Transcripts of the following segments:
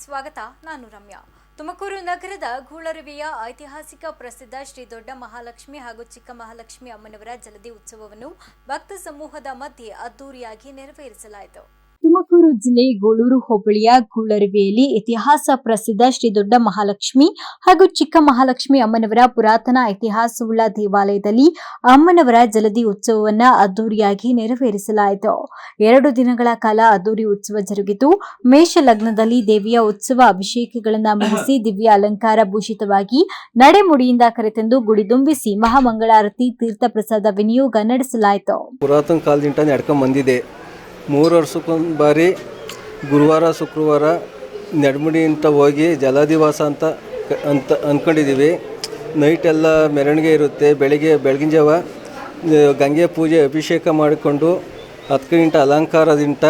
ಸ್ವಾಗತ. ನಾನು ರಮ್ಯಾ. ತುಮಕೂರು ನಗರದ ಗೂಳರವಿಯ ಐತಿಹಾಸಿಕ ಪ್ರಸಿದ್ಧ ಶ್ರೀ ದೊಡ್ಡ ಮಹಾಲಕ್ಷ್ಮಿ ಹಾಗೂ ಚಿಕ್ಕ ಮಹಾಲಕ್ಷ್ಮಿ ಅಮ್ಮನವರ ಜಲದಿ ಉತ್ಸವವನ್ನು ಭಕ್ತ ಸಮೂಹದ ಮಧ್ಯೆ ಅದ್ದೂರಿಯಾಗಿ ನೆರವೇರಿಸಲಾಯಿತು. ತುಮಕೂರು ಜಿಲ್ಲೆ ಗೋಳೂರು ಹೋಬಳಿಯ ಗೂಳರವಿಯಲ್ಲಿ ಇತಿಹಾಸ ಪ್ರಸಿದ್ಧ ಶ್ರೀ ದೊಡ್ಡ ಮಹಾಲಕ್ಷ್ಮಿ ಹಾಗೂ ಚಿಕ್ಕ ಮಹಾಲಕ್ಷ್ಮಿ ಅಮ್ಮನವರ ಪುರಾತನ ಇತಿಹಾಸವುಳ್ಳ ದೇವಾಲಯದಲ್ಲಿ ಅಮ್ಮನವರ ಜಲದಿ ಉತ್ಸವವನ್ನ ಅದ್ದೂರಿಯಾಗಿ ನೆರವೇರಿಸಲಾಯಿತು. 2 ದಿನಗಳ ಕಾಲ ಅದ್ದೂರಿ ಉತ್ಸವ ಜರುಗಿತು. ಮೇಷ ಲಗ್ನದಲ್ಲಿ ದೇವಿಯ ಉತ್ಸವ ಅಭಿಷೇಕಗಳನ್ನ ಮುಗಿಸಿ ದಿವ್ಯ ಅಲಂಕಾರ ಭೂಷಿತವಾಗಿ ನಡೆಮುಡಿಯಿಂದ ಕರೆತಂದು ಗುಡಿ ತುಂಬಿಸಿ ಮಹಾಮಂಗಳಾರತಿ ತೀರ್ಥ ಪ್ರಸಾದ ವಿನಿಯೋಗ ನಡೆಸಲಾಯಿತು. ಪುರಾತನ ಕಾಲದಿಂದ ನಡ್ಕೊಂಡು ಬಂದಿದೆ. 3 ವರ್ಷಕ್ಕೊಂದು ಬಾರಿ ಗುರುವಾರ ಶುಕ್ರವಾರ ನಡ್ಮುಡಿ ಅಂತ ಹೋಗಿ ಜಲದಿವಾಸ ಅಂತ ಅಂದ್ಕೊಂಡಿದ್ದೀವಿ. ನೈಟೆಲ್ಲ ಮೆರವಣಿಗೆ ಇರುತ್ತೆ. ಬೆಳಗಿನ ಜಾವ ಗಂಗೆ ಪೂಜೆ ಅಭಿಷೇಕ ಮಾಡಿಕೊಂಡು 10 ಗಂಟೆ ಅಲಂಕಾರದಿಂದ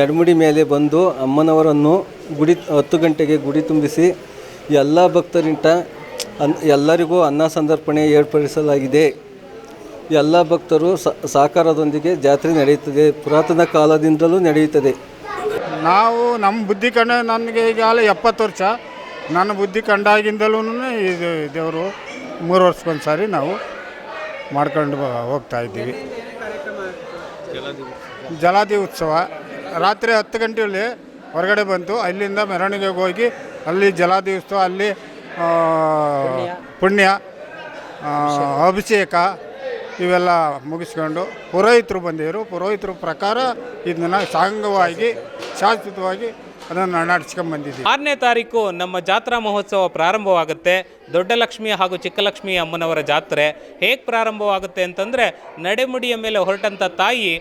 ನಡ್ಮುಡಿ ಮೇಲೆ ಬಂದು ಅಮ್ಮನವರನ್ನು 10 ಗಂಟೆಗೆ ಗುಡಿ ತುಂಬಿಸಿ ಎಲ್ಲ ಭಕ್ತರಿಂದ ಎಲ್ಲರಿಗೂ ಅನ್ನ ಸಂತರ್ಪಣೆ ಏರ್ಪಡಿಸಲಾಗಿದೆ. ಎಲ್ಲ ಭಕ್ತರು ಸಹಕಾರದೊಂದಿಗೆ ಜಾತ್ರೆ ನಡೆಯುತ್ತದೆ. ಪುರಾತನ ಕಾಲದಿಂದಲೂ ನಡೆಯುತ್ತದೆ. ನಾವು ನಮ್ಮ ಬುದ್ಧಿ ಕಂಡ ನನಗೆ ಈಗಾಗಲೇ 70 ವರ್ಷ. ನನ್ನ ಬುದ್ಧಿ ಕಂಡಾಗಿಂದಲೂ ಇದು ದೇವರು 3 ವರ್ಷಕ್ಕೊಂದು ಸಾರಿ ನಾವು ಮಾಡ್ಕೊಂಡು ಹೋಗ್ತಾ ಇದ್ದೀವಿ. ಜಲಾದಿ ಉತ್ಸವ ರಾತ್ರಿ 10 ಗಂಟೆಯಲ್ಲಿ ಹೊರಗಡೆ ಬಂತು. ಅಲ್ಲಿಂದ ಮೆರವಣಿಗೆಗೆ ಹೋಗಿ ಅಲ್ಲಿ ಜಲಾದಿ ಉತ್ಸವ, ಅಲ್ಲಿ ಪುಣ್ಯ ಅಭಿಷೇಕ ಇವೆಲ್ಲ ಮುಗಿಸ್ಕೊಂಡು ಪುರೋಹಿತರು ಬಂದಿದ್ದರು. ಪುರೋಹಿತರ ಪ್ರಕಾರ ಇದನ್ನು ಸಾಂಗವಾಗಿ ಶಾಶ್ವತವಾಗಿ ಅದನ್ನು ನಡೆಸ್ಕೊಂಡ್ಬಂದಿದ್ದೀವಿ. 6ನೇ ತಾರೀಕು ನಮ್ಮ ಜಾತ್ರಾ ಮಹೋತ್ಸವ ಪ್ರಾರಂಭವಾಗುತ್ತೆ. ದೊಡ್ಡ ಲಕ್ಷ್ಮಿ ಹಾಗೂ ಚಿಕ್ಕಲಕ್ಷ್ಮಿ ಅಮ್ಮನವರ ಜಾತ್ರೆ ಹೇಗೆ ಪ್ರಾರಂಭವಾಗುತ್ತೆ ಅಂತಂದರೆ, ನಡೆಮುಡಿಯ ಮೇಲೆ ಹೊರಟಂಥ ತಾಯಿ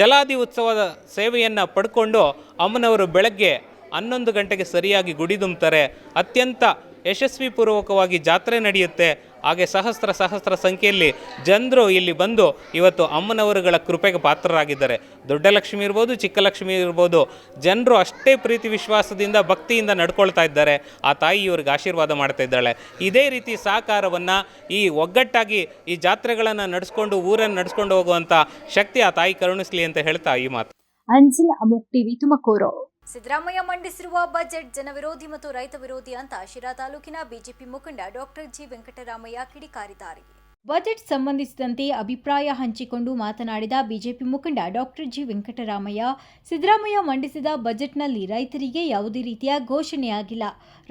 ಜಲಾದಿ ಉತ್ಸವದ ಸೇವೆಯನ್ನು ಪಡ್ಕೊಂಡು ಅಮ್ಮನವರು ಬೆಳಗ್ಗೆ 11 ಗಂಟೆಗೆ ಸರಿಯಾಗಿ ಗುಡಿ ತುಂಬುತ್ತಾರೆ. ಅತ್ಯಂತ ಯಶಸ್ವಿಪೂರ್ವಕವಾಗಿ ಜಾತ್ರೆ ನಡೆಯುತ್ತೆ. ಹಾಗೆ ಸಹಸ್ರ ಸಂಖ್ಯೆಯಲ್ಲಿ ಜನರು ಇಲ್ಲಿ ಬಂದು ಇವತ್ತು ಅಮ್ಮನವರುಗಳ ಕೃಪೆಗೆ ಪಾತ್ರರಾಗಿದ್ದಾರೆ. ದೊಡ್ಡ ಲಕ್ಷ್ಮಿ ಇರ್ಬೋದು, ಚಿಕ್ಕಲಕ್ಷ್ಮಿ ಇರ್ಬೋದು, ಜನರು ಅಷ್ಟೇ ಪ್ರೀತಿ ವಿಶ್ವಾಸದಿಂದ ಭಕ್ತಿಯಿಂದ ನಡ್ಕೊಳ್ತಾ ಇದ್ದಾರೆ. ಆ ತಾಯಿ ಇವ್ರಿಗೆ ಆಶೀರ್ವಾದ ಮಾಡ್ತಾ ಇದ್ದಾಳೆ. ಇದೇ ರೀತಿ ಸಹಕಾರವನ್ನು ಈ ಒಗ್ಗಟ್ಟಾಗಿ ಈ ಜಾತ್ರೆಗಳನ್ನು ನಡೆಸ್ಕೊಂಡು ಊರನ್ನು ನಡೆಸ್ಕೊಂಡು ಹೋಗುವಂಥ ಶಕ್ತಿ ಆ ತಾಯಿ ಕರುಣಿಸಲಿ ಅಂತ ಹೇಳ್ತಾ ಈ ಮಾತು. ಅಂಜಲ್ ಅಮೋಕ್ ಟಿವಿ ತುಮಕೂರು. ಸಿದ್ದರಾಮಯ್ಯ ಮಂಡಿಸಿರುವ ಬಜೆಟ್ ಜನವಿರೋಧಿ ಮತ್ತು ರೈತ ವಿರೋಧಿ ಅಂತ ಶಿರಾ ತಾಲೂಕಿನ ಬಿಜೆಪಿ ಮುಖಂಡ ಡಾಕ್ಟರ್ ಜಿ ವೆಂಕಟರಾಮಯ್ಯ ಕಿಡಿಕಾರಿದ್ದಾರೆ. ಬಜೆಟ್ ಸಂಬಂಧಿಸಿದಂತೆ ಅಭಿಪ್ರಾಯ ಹಂಚಿಕೊಂಡು ಮಾತನಾಡಿದ ಬಿಜೆಪಿ ಮುಖಂಡ ಡಾಕ್ಟರ್ ಜಿ ವೆಂಕಟರಾಮಯ್ಯ, ಸಿದ್ದರಾಮಯ್ಯ ಮಂಡಿಸಿದ ಬಜೆಟ್ನಲ್ಲಿ ರೈತರಿಗೆ ಯಾವುದೇ ರೀತಿಯ ಘೋಷಣೆಯಾಗಿಲ್ಲ.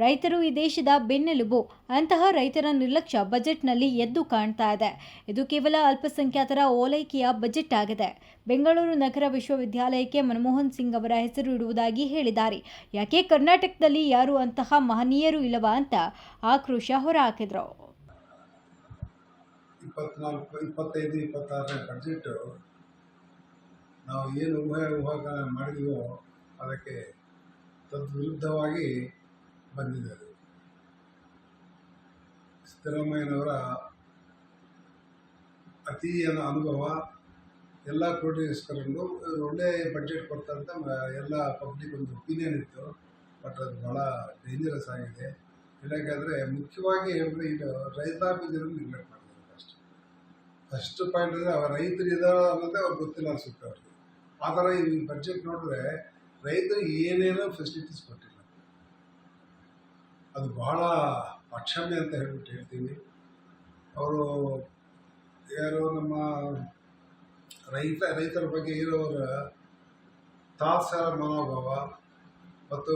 ರೈತರು ಈ ದೇಶದ ಬೆನ್ನೆಲುಬು. ಅಂತಹ ರೈತರ ನಿರ್ಲಕ್ಷ್ಯ ಬಜೆಟ್ನಲ್ಲಿ ಎದ್ದು ಕಾಣ್ತಾ ಇದೆ. ಇದು ಕೇವಲ ಅಲ್ಪಸಂಖ್ಯಾತರ ಓಲೈಕೆಯ ಬಜೆಟ್ ಆಗಿದೆ. ಬೆಂಗಳೂರು ನಗರ ವಿಶ್ವವಿದ್ಯಾಲಯಕ್ಕೆ ಮನಮೋಹನ್ ಸಿಂಗ್ ಅವರ ಹೆಸರು ಇಡುವುದಾಗಿ ಹೇಳಿದ್ದಾರೆ. ಯಾಕೆ ಕರ್ನಾಟಕದಲ್ಲಿ ಯಾರು ಅಂತಹ ಮಹನೀಯರು ಇಲ್ಲವಾ ಅಂತ ಆಕ್ರೋಶ ಹೊರಹಾಕಿದರು. 24-25-26 ಬಡ್ಜೆಟು ನಾವು ಏನು ಊಹಾಗಾನ ಮಾಡಿದೀವೋ ಅದಕ್ಕೆ ತದ್ವಿರುದ್ಧವಾಗಿ ಬಂದಿದೆ. ಸಿದ್ದರಾಮಯ್ಯನವರ ಅತಿ ಅನುಭವ ಎಲ್ಲ ಕೋಟಿಸ್ಕರನ್ನು ಒಳ್ಳೆ ಬಡ್ಜೆಟ್ ಕೊಡ್ತಂತ ಎಲ್ಲ ಪಬ್ಲಿಕ್ ಒಂದು ಒಪಿನಿಯನ್ ಇತ್ತು. ಬಟ್ ಅದು ಭಾಳ ಡೇಂಜರಸ್ ಆಗಿದೆ. ಯಾಕೆಂದರೆ ಮುಖ್ಯವಾಗಿ ಹೇಳಿದ್ರೆ ಇದು ರೈತಾಭಿವೃದ್ಧಿಯನ್ನು ನೆಗ್ಲೆಕ್ಟ್ ಮಾಡಿದ್ದಾರೆ. ಫಸ್ಟ್ ಪಾಯಿಂಟ್ ಅಂದರೆ ಅವ್ರ ರೈತರು ಇದಾವೆ ಅನ್ನೋದೇ ಅವ್ರಿಗೆ ಗೊತ್ತಿಲ್ಲ ಅನಿಸುತ್ತೆ ಅವ್ರಿಗೆ. ಆ ಥರ ಈ ಬಡ್ಜೆಟ್ ನೋಡಿದ್ರೆ ರೈತರಿಗೆ ಏನೇನೋ ಫೆಸಿಲಿಟೀಸ್ ಕೊಟ್ಟಿಲ್ಲ. ಅದು ಬಹಳ ಅಕ್ಷಮ್ಯ ಅಂತ ಹೇಳ್ತೀವಿ. ಅವರು ಯಾರು ನಮ್ಮ ರೈತರ ಬಗ್ಗೆ ಇರೋರ ತಾತ್ಸಾರ ಮನೋಭಾವ ಮತ್ತು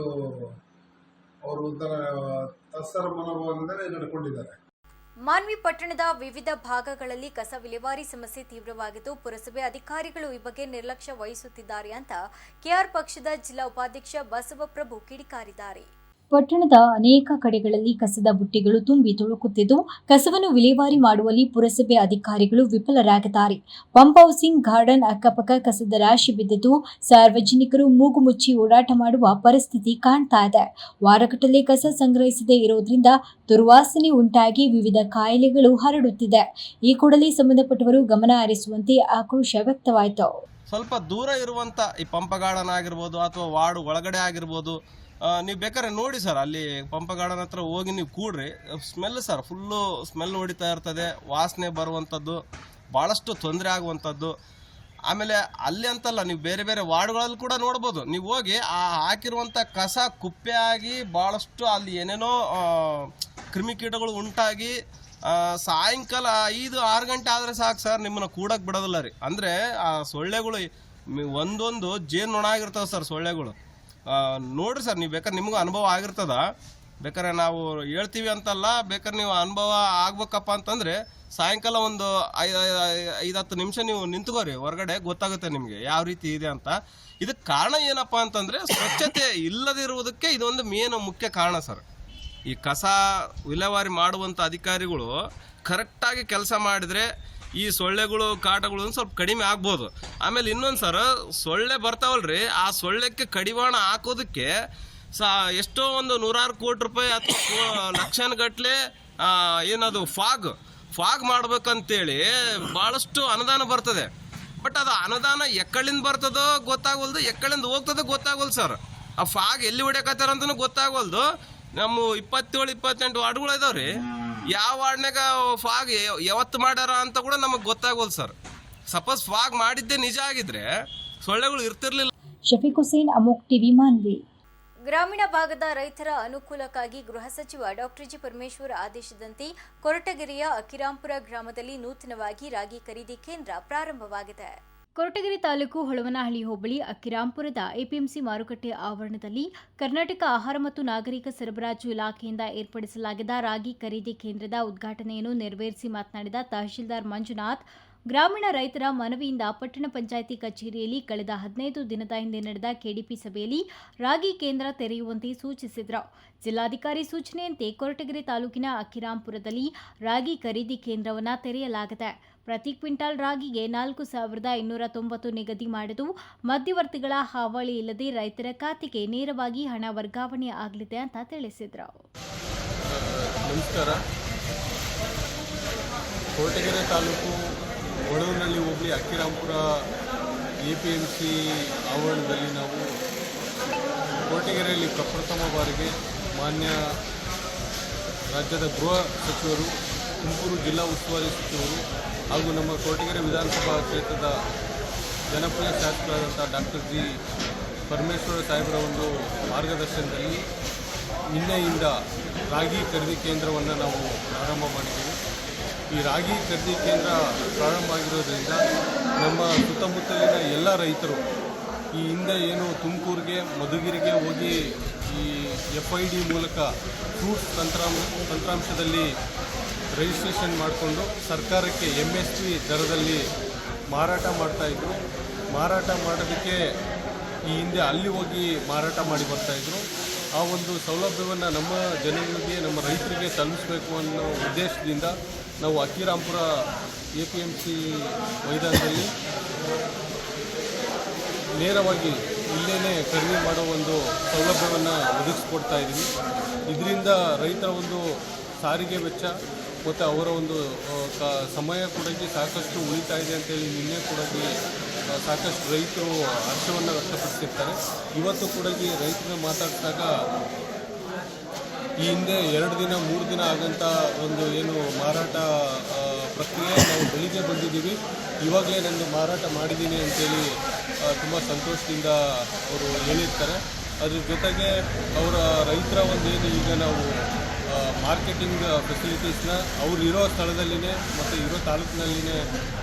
ಅವರು ಒಂಥರ ತಾತ್ಸಾರ ಮನೋಭಾವದಿಂದಲೇ ನಡ್ಕೊಂಡಿದ್ದಾರೆ. ಮಾನ್ವಿ ಪಟ್ಟಣದ ವಿವಿಧ ಭಾಗಗಳಲ್ಲಿ ಕಸ ವಿಲೇವಾರಿ ಸಮಸ್ಯೆ ತೀವ್ರವಾಗಿದ್ದು, ಪುರಸಭೆ ಅಧಿಕಾರಿಗಳು ಈ ಬಗ್ಗೆ ನಿರ್ಲಕ್ಷ್ಯ ವಹಿಸುತ್ತಿದ್ದಾರೆ ಅಂತ ಕೆಆರ್ ಪಕ್ಷದ ಜಿಲ್ಲಾ ಉಪಾಧ್ಯಕ್ಷ ಬಸವಪ್ರಭು ಕಿಡಿಕಾರಿದ್ದಾರೆ. ಪಟ್ಟಣದ ಅನೇಕ ಕಡೆಗಳಲ್ಲಿ ಕಸದ ಬುಟ್ಟಿಗಳು ತುಂಬಿ ತುಳುಕುತ್ತಿದ್ದು, ಕಸವನ್ನು ವಿಲೇವಾರಿ ಮಾಡುವಲ್ಲಿ ಪುರಸಭೆ ಅಧಿಕಾರಿಗಳು ವಿಫಲರಾಗಿದ್ದಾರೆ. ಪಂಪ್ ಹೌಸಿಂಗ್ ಗಾರ್ಡನ್ ಅಕ್ಕಪಕ್ಕ ಕಸದ ರಾಶಿ ಬಿದ್ದಿದ್ದು, ಸಾರ್ವಜನಿಕರು ಮೂಗು ಮುಚ್ಚಿ ಓಡಾಟ ಮಾಡುವ ಪರಿಸ್ಥಿತಿ ಕಾಣ್ತಾ ಇದೆ. ವಾರಗಟ್ಟಲೆ ಕಸ ಸಂಗ್ರಹಿಸದೇ ಇರೋದ್ರಿಂದ ದುರ್ವಾಸನೆ ಉಂಟಾಗಿ ವಿವಿಧ ಕಾಯಿಲೆಗಳು ಹರಡುತ್ತಿದೆ. ಈ ಕೂಡಲೇ ಸಂಬಂಧಪಟ್ಟವರು ಗಮನ ಹರಿಸುವಂತೆ ಆಕ್ರೋಶ ವ್ಯಕ್ತವಾಯಿತು. ಸ್ವಲ್ಪ ದೂರ ಇರುವಂತ ಈ ಪಂಪ್ ಗಾರ್ಡನ್ ಆಗಿರ್ಬೋದು ಅಥವಾ ವಾರ್ಡ್ ಒಳಗಡೆ ಆಗಿರ್ಬೋದು, ನೀವು ಬೇಕಾದ್ರೆ ನೋಡಿ ಸರ್, ಅಲ್ಲಿ ಪಂಪ್ ಗಾರ್ಡನ್ ಹತ್ರ ಹೋಗಿ ನೀವು ಕೂಡ್ರಿ. ಸ್ಮೆಲ್ ಸರ್, ಫುಲ್ಲು ಸ್ಮೆಲ್ ಹೊಡಿತಾ ಇರ್ತದೆ. ವಾಸನೆ ಬರುವಂಥದ್ದು, ಭಾಳಷ್ಟು ತೊಂದರೆ ಆಗುವಂಥದ್ದು. ಆಮೇಲೆ ಅಲ್ಲಿ ಅಂತಲ್ಲ, ನೀವು ಬೇರೆ ಬೇರೆ ವಾರ್ಡ್ಗಳಲ್ಲಿ ಕೂಡ ನೋಡ್ಬೋದು. ನೀವು ಹೋಗಿ ಆ ಹಾಕಿರುವಂಥ ಕಸ ಕುಪ್ಪೆ ಆಗಿ ಭಾಳಷ್ಟು ಅಲ್ಲಿ ಏನೇನೋ ಕ್ರಿಮಿಕೀಟಗಳು ಉಂಟಾಗಿ ಸಾಯಂಕಾಲ 5-6 ಗಂಟೆ ಆದರೆ ಸಾಕು ಸರ್, ನಿಮ್ಮನ್ನು ಕೂಡಕ್ಕೆ ಬಿಡೋದಿಲ್ಲ ರೀ. ಅಂದರೆ ಆ ಸೊಳ್ಳೆಗಳು ಒಂದೊಂದು ಜೇನು ಆಗಿರ್ತವೆ ಸರ್ ಸೊಳ್ಳೆಗಳು. ನೋಡಿರಿ ಸರ್, ನೀವು ಬೇಕಾದ್ರೆ ನಿಮಗೂ ಅನುಭವ ಆಗಿರ್ತದ. ಬೇಕಾದ್ರೆ ನಾವು ಹೇಳ್ತೀವಿ ಅಂತಲ್ಲ, ಬೇಕಾದ್ರೆ ನೀವು ಅನುಭವ ಆಗ್ಬೇಕಪ್ಪ ಅಂತಂದರೆ ಸಾಯಂಕಾಲ ಒಂದು 5-10 ನಿಮಿಷ ನೀವು ನಿಂತ್ಕೋರಿ ಹೊರಗಡೆ, ಗೊತ್ತಾಗುತ್ತೆ ನಿಮಗೆ ಯಾವ ರೀತಿ ಇದೆ ಅಂತ. ಇದಕ್ಕೆ ಕಾರಣ ಏನಪ್ಪ ಅಂತಂದರೆ ಸ್ವಚ್ಛತೆ ಇಲ್ಲದಿರುವುದಕ್ಕೆ ಇದೊಂದು ಮುಖ್ಯ ಕಾರಣ ಸರ್. ಈ ಕಸ ವಿಲೇವಾರಿ ಮಾಡುವಂಥ ಅಧಿಕಾರಿಗಳು ಕರೆಕ್ಟಾಗಿ ಕೆಲಸ ಮಾಡಿದರೆ ಈ ಸೊಳ್ಳೆಗಳು ಕಾಟಗಳು ಒಂದು ಸ್ವಲ್ಪ ಕಡಿಮೆ ಆಗ್ಬೋದು. ಆಮೇಲೆ ಇನ್ನೊಂದು ಸರ್, ಸೊಳ್ಳೆ ಬರ್ತಾವಲ್ರಿ, ಆ ಸೊಳ್ಳೆಕ್ಕೆ ಕಡಿವಾಣ ಹಾಕೋದಕ್ಕೆ ಎಷ್ಟೋ ಒಂದು 100 ಕೋಟಿ ರೂಪಾಯಿ ಅಥವಾ ಲಕ್ಷಾನುಗಟ್ಟಲೆ ಏನದು ಫಾಗ್ ಮಾಡ್ಬೇಕಂತೇಳಿ ಭಾಳಷ್ಟು ಅನುದಾನ ಬರ್ತದೆ. ಬಟ್ ಅದು ಅನುದಾನ ಎಕ್ಕಳಿಂದ ಬರ್ತದೋ ಗೊತ್ತಾಗವಲ್ದು, ಎಕ್ಕಳಿಂದ ಹೋಗ್ತದೋ ಗೊತ್ತಾಗವಲ್ದು ಸರ್. ಆ ಫಾಗ್ ಎಲ್ಲಿ ಹೊಡ್ಯಾಕತ್ತಾರ ಅಂತಲೂ ಗೊತ್ತಾಗವಲ್ದು. ನಮ್ಮ 27-28 ವಾರ್ಡ್ಗಳು ಇದಾವ್ರಿ, ಯಾವ ವಾರ್ಡ್ನಾಗ ಫಾಗ್ ಯಾವತ್ತು ಮಾಡ್ಯಾರ ಅಂತ ಕೂಡ ನಮಗೆ ಗೊತ್ತಾಗವಲ್ದು ಸರ್. ಸಪೋಸ್ ಫಾಗ್ ಮಾಡಿದ್ದೇ ನಿಜ ಆಗಿದ್ರೆ ಸೊಳ್ಳೆಗಳು ಇರ್ತಿರ್ಲಿಲ್ಲ. ಶಫೀಕ್ ಹುಸೇನ್, ಅಮೋಕ್ ಟಿವಿ, ಮಾನ್ವಿ. ಗ್ರಾಮೀಣ ಭಾಗದ ರೈತರ ಅನುಕೂಲಕ್ಕಾಗಿ ಗೃಹ ಸಚಿವ ಡಾಕ್ಟರ್ ಜಿ ಪರಮೇಶ್ವರ್ ಆದೇಶದಂತೆ ಕೊರಟಗೆರೆಯ ಅಕ್ಕಿರಾಂಪುರ ಗ್ರಾಮದಲ್ಲಿ ನೂತನವಾಗಿ ರಾಗಿ ಖರೀದಿ ಕೇಂದ್ರ ಪ್ರಾರಂಭವಾಗಿದೆ. ಕೊರಟಗೆರೆ ತಾಲೂಕು ಹೊಳವನಹಳ್ಳಿ ಹೋಬಳಿ ಅಕ್ಕಿರಾಂಪುರದ ಎಪಿಎಂಸಿ ಮಾರುಕಟ್ಟೆ ಆವರಣದಲ್ಲಿ ಕರ್ನಾಟಕ ಆಹಾರ ಮತ್ತು ನಾಗರಿಕ ಸರಬರಾಜು ಇಲಾಖೆಯಿಂದ ಏರ್ಪಡಿಸಲಾಗಿದ್ದ ರಾಗಿ ಖರೀದಿ ಕೇಂದ್ರದ ಉದ್ಘಾಟನೆಯನ್ನು ನೆರವೇರಿಸಿ ಮಾತನಾಡಿದ ತಹಶೀಲ್ದಾರ್ ಮಂಜುನಾಥ್, ಗ್ರಾಮೀಣ ರೈತರ ಮನವಿಯಿಂದ ಪಟ್ಟಣ ಪಂಚಾಯಿತಿ ಕಚೇರಿಯಲ್ಲಿ ಕಳೆದ 15 ದಿನದ ಹಿಂದೆ ನಡೆದ ಕೆಡಿಪಿ ಸಭೆಯಲ್ಲಿ ರಾಗಿ ಕೇಂದ್ರ ತೆರೆಯುವಂತೆ ಸೂಚಿಸಿದರು. ಜಿಲ್ಲಾಧಿಕಾರಿ ಸೂಚನೆಯಂತೆ ಕೊರಟಗೆರೆ ತಾಲೂಕಿನ ಅಕ್ಕಿರಾಂಪುರದಲ್ಲಿ ರಾಗಿ ಖರೀದಿ ಕೇಂದ್ರವನ್ನು ತೆರೆಯಲಾಗಿದೆ. ಪ್ರತಿ ಕ್ವಿಂಟಾಲ್ ರಾಗಿಗೆ 4,290 ನಿಗದಿ ಮಾಡಿದ್ದು, ಮಧ್ಯವರ್ತಿಗಳ ಹಾವಳಿ ಇಲ್ಲದೆ ರೈತರ ಖಾತೆಗೆ ನೇರವಾಗಿ ಹಣ ವರ್ಗಾವಣೆ ಆಗಲಿದೆ ಅಂತ ತಿಳಿಸಿದರು. ನಮಸ್ಕಾರ. ಕೊರಟಗೆರೆ ತಾಲೂಕು ಹೊಳವನಹಳ್ಳಿ ಹೋಬಳಿ ಅಕ್ಕಿರಾಂಪುರ APMC ಆವರಣದಲ್ಲಿ ನಾವು ಕೊರಟಗೆರೆಯಲ್ಲಿ ಪ್ರಪ್ರಥಮ ಬಾರಿಗೆ ಮಾನ್ಯ ರಾಜ್ಯದ ಗೃಹ ಸಚಿವರು, ತುಮಕೂರು ಜಿಲ್ಲಾ ಉಸ್ತುವಾರಿ ಸಚಿವರು ಹಾಗೂ ನಮ್ಮ ಕೊರಟಗೆರೆ ವಿಧಾನಸಭಾ ಕ್ಷೇತ್ರದ ಜನಪ್ರಿಯ ಶಾಸಕರಾದಂಥ ಡಾಕ್ಟರ್ ಜಿ ಪರಮೇಶ್ವರ ಸಾಹೇಬರ ಒಂದು ಮಾರ್ಗದರ್ಶನದಲ್ಲಿ ನಿನ್ನೆಯಿಂದ ರಾಗಿ ಖರೀದಿ ಕೇಂದ್ರವನ್ನು ನಾವು ಪ್ರಾರಂಭ ಮಾಡಿದ್ದೀವಿ. ಈ ರಾಗಿ ಖರೀದಿ ಕೇಂದ್ರ ಪ್ರಾರಂಭ ಆಗಿರೋದ್ರಿಂದ ನಮ್ಮ ಸುತ್ತಮುತ್ತಲಿನ ಎಲ್ಲ ರೈತರು ಈ ಹಿಂದೆ ಏನು ತುಮಕೂರಿಗೆ ಮಧುಗಿರಿಗೆ ಹೋಗಿ ಈ FID ಮೂಲಕ ಫ್ರೂಟ್ಸ್ ತಂತ್ರಾಂಶದಲ್ಲಿ ರಿಜಿಸ್ಟ್ರೇಷನ್ ಮಾಡಿಕೊಂಡು ಸರ್ಕಾರಕ್ಕೆ MSP ದರದಲ್ಲಿ ಮಾರಾಟ ಮಾಡ್ತಾಯಿದ್ರು. ಮಾರಾಟ ಮಾಡೋದಕ್ಕೆ ಈ ಹಿಂದೆ ಅಲ್ಲಿ ಹೋಗಿ ಮಾರಾಟ ಮಾಡಿ ಬರ್ತಾಯಿದ್ರು. ಆ ಒಂದು ಸೌಲಭ್ಯವನ್ನು ನಮ್ಮ ಜನಗಳಿಗೆ, ನಮ್ಮ ರೈತರಿಗೆ ತಲುಪಿಸಬೇಕು ಅನ್ನೋ ಉದ್ದೇಶದಿಂದ ನಾವು ಅಕ್ಕಿರಾಂಪುರ APMC ಮೈದಾನದಲ್ಲಿ ನೇರವಾಗಿ ಇಲ್ಲೇ ಖರೀದಿ ಮಾಡೋ ಒಂದು ಸೌಲಭ್ಯವನ್ನು ಒದಗಿಸ್ಕೊಡ್ತಾ ಇದ್ದೀವಿ. ಇದರಿಂದ ರೈತರ ಒಂದು ಸಾರಿಗೆ ವೆಚ್ಚ ಮತ್ತು ಅವರ ಒಂದು ಸಮಯ ಕೂಡ ಸಾಕಷ್ಟು ಉಳಿತಾ ಇದೆ ಅಂತೇಳಿ ನಿನ್ನೆ ಕೂಡ ಸಾಕಷ್ಟು ರೈತರು ಹರ್ಷವನ್ನು ವ್ಯಕ್ತಪಡಿಸಿರ್ತಾರೆ. ಇವತ್ತು ಕೂಡ ರೈತರನ್ನ ಮಾತಾಡಿದಾಗ ಈ ಹಿಂದೆ 2 ದಿನ 3 ದಿನ ಆಗೋಂಥ ಒಂದು ಏನು ಮಾರಾಟ ಪ್ರಕ್ರಿಯೆ ನಾವು ಬೆಳಿಗ್ಗೆ ಬಂದಿದ್ದೀವಿ, ಇವಾಗಲೇ ನಂದು ಮಾರಾಟ ಮಾಡಿದ್ದೀನಿ ಅಂತೇಳಿ ತುಂಬ ಸಂತೋಷದಿಂದ ಅವರು ಹೇಳಿರ್ತಾರೆ. ಅದ್ರ ಜೊತೆಗೆ ಅವರ ರೈತರ ಒಂದೇನು ಈಗ ನಾವು ಮಾರ್ಕೆಟಿಂಗ್ ಫೆಸಿಲಿಟೀಸ್ನ ಅವ್ರು ಇರೋ ಸ್ಥಳದಲ್ಲಿನೇ ಮತ್ತು ಇರೋ ತಾಲೂಕಿನಲ್ಲಿನೇ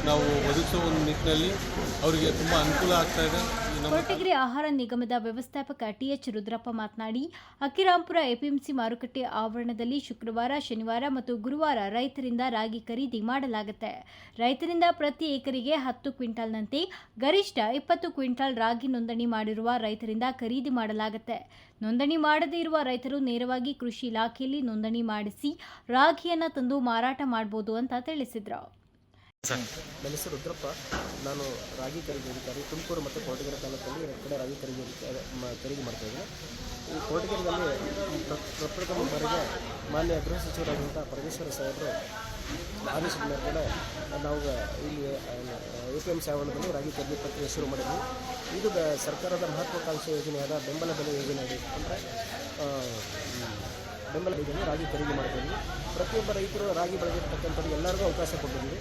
ನಾವು ಒದಗಿಸೋ ಒಂದು ನಿಟ್ಟಿನಲ್ಲಿ ಅವರಿಗೆ ತುಂಬ ಅನುಕೂಲ ಆಗ್ತಾ ಇದೆ. ಕೊರಟಗೆರೆ ಆಹಾರ ನಿಗಮದ ವ್ಯವಸ್ಥಾಪಕ TH ರುದ್ರಪ್ಪ ಮಾತನಾಡಿ, ಅಕ್ಕಿರಾಂಪುರ APMC ಮಾರುಕಟ್ಟೆ ಆವರಣದಲ್ಲಿ ಶುಕ್ರವಾರ, ಶನಿವಾರ ಮತ್ತು ಗುರುವಾರ ರೈತರಿಂದ ರಾಗಿ ಖರೀದಿ ಮಾಡಲಾಗುತ್ತೆ. ರೈತರಿಂದ ಪ್ರತಿ ಎಕರೆಗೆ 10 ಕ್ವಿಂಟಾಲ್ನಂತೆ ಗರಿಷ್ಠ 20 ಕ್ವಿಂಟಾಲ್ ರಾಗಿ ನೋಂದಣಿ ಮಾಡಿರುವ ರೈತರಿಂದ ಖರೀದಿ ಮಾಡಲಾಗುತ್ತೆ. ನೋಂದಣಿ ಮಾಡದೇ ಇರುವ ರೈತರು ನೇರವಾಗಿ ಕೃಷಿ ಇಲಾಖೆಯಲ್ಲಿ ನೋಂದಣಿ ಮಾಡಿಸಿ ರಾಗಿಯನ್ನು ತಂದು ಮಾರಾಟ ಮಾಡಬಹುದು ಅಂತ ತಿಳಿಸಿದರು. ನನ್ನ ಹೆಸರು ರುದ್ರಪ್ಪ. ನಾನು ರಾಗಿ ಖರೀದಿ ಅಧಿಕಾರಿ. ತುಮಕೂರು ಮತ್ತು ಕೊರಟಗೆರೆ ತಾಲೂಕಲ್ಲಿ 2 ಕಡೆ ರಾಗಿ ಖರೀದಿ ಮಾಡ್ತಾಯಿದ್ದೀನಿ. ಈ ಕೊರಟಗೆರೆಯಲ್ಲಿ ಪ್ರಪ್ರಥಮ ಬಾರಿಗೆ ಮಾನ್ಯ ಗೃಹ ಸಚಿವರಾದಂಥ ಪರಮೇಶ್ವರ ಸಾಹೇಬರು ಆದೇಶದ ಮೇರೆಗೆ ನಾವು ಇಲ್ಲಿ APMC ಆವರಣದಲ್ಲಿ ರಾಗಿ ಖರೀದಿ ಪ್ರಕ್ರಿಯೆ ಶುರು ಮಾಡಿದ್ವಿ. ಇದು ಸರ್ಕಾರದ ಮಹತ್ವಾಕಾಂಕ್ಷೆ ಯೋಜನೆಯಾದ ಬೆಂಬಲ ಬೆಲೆ ಯೋಜನೆ ಅಡಿ ಅಂದರೆ ಬೆಂಬಲ ಬೆಲೆಗೆ ರಾಗಿ ಖರೀದಿ ಮಾಡ್ತಾ ಇದ್ದೀವಿ. ಪ್ರತಿಯೊಬ್ಬ ರೈತರು ರಾಗಿ ಬೆಳೆದಿರ್ತಕ್ಕಂಥದ್ದು ಎಲ್ಲರಿಗೂ ಅವಕಾಶ ಕೊಟ್ಟಿದ್ದೀವಿ.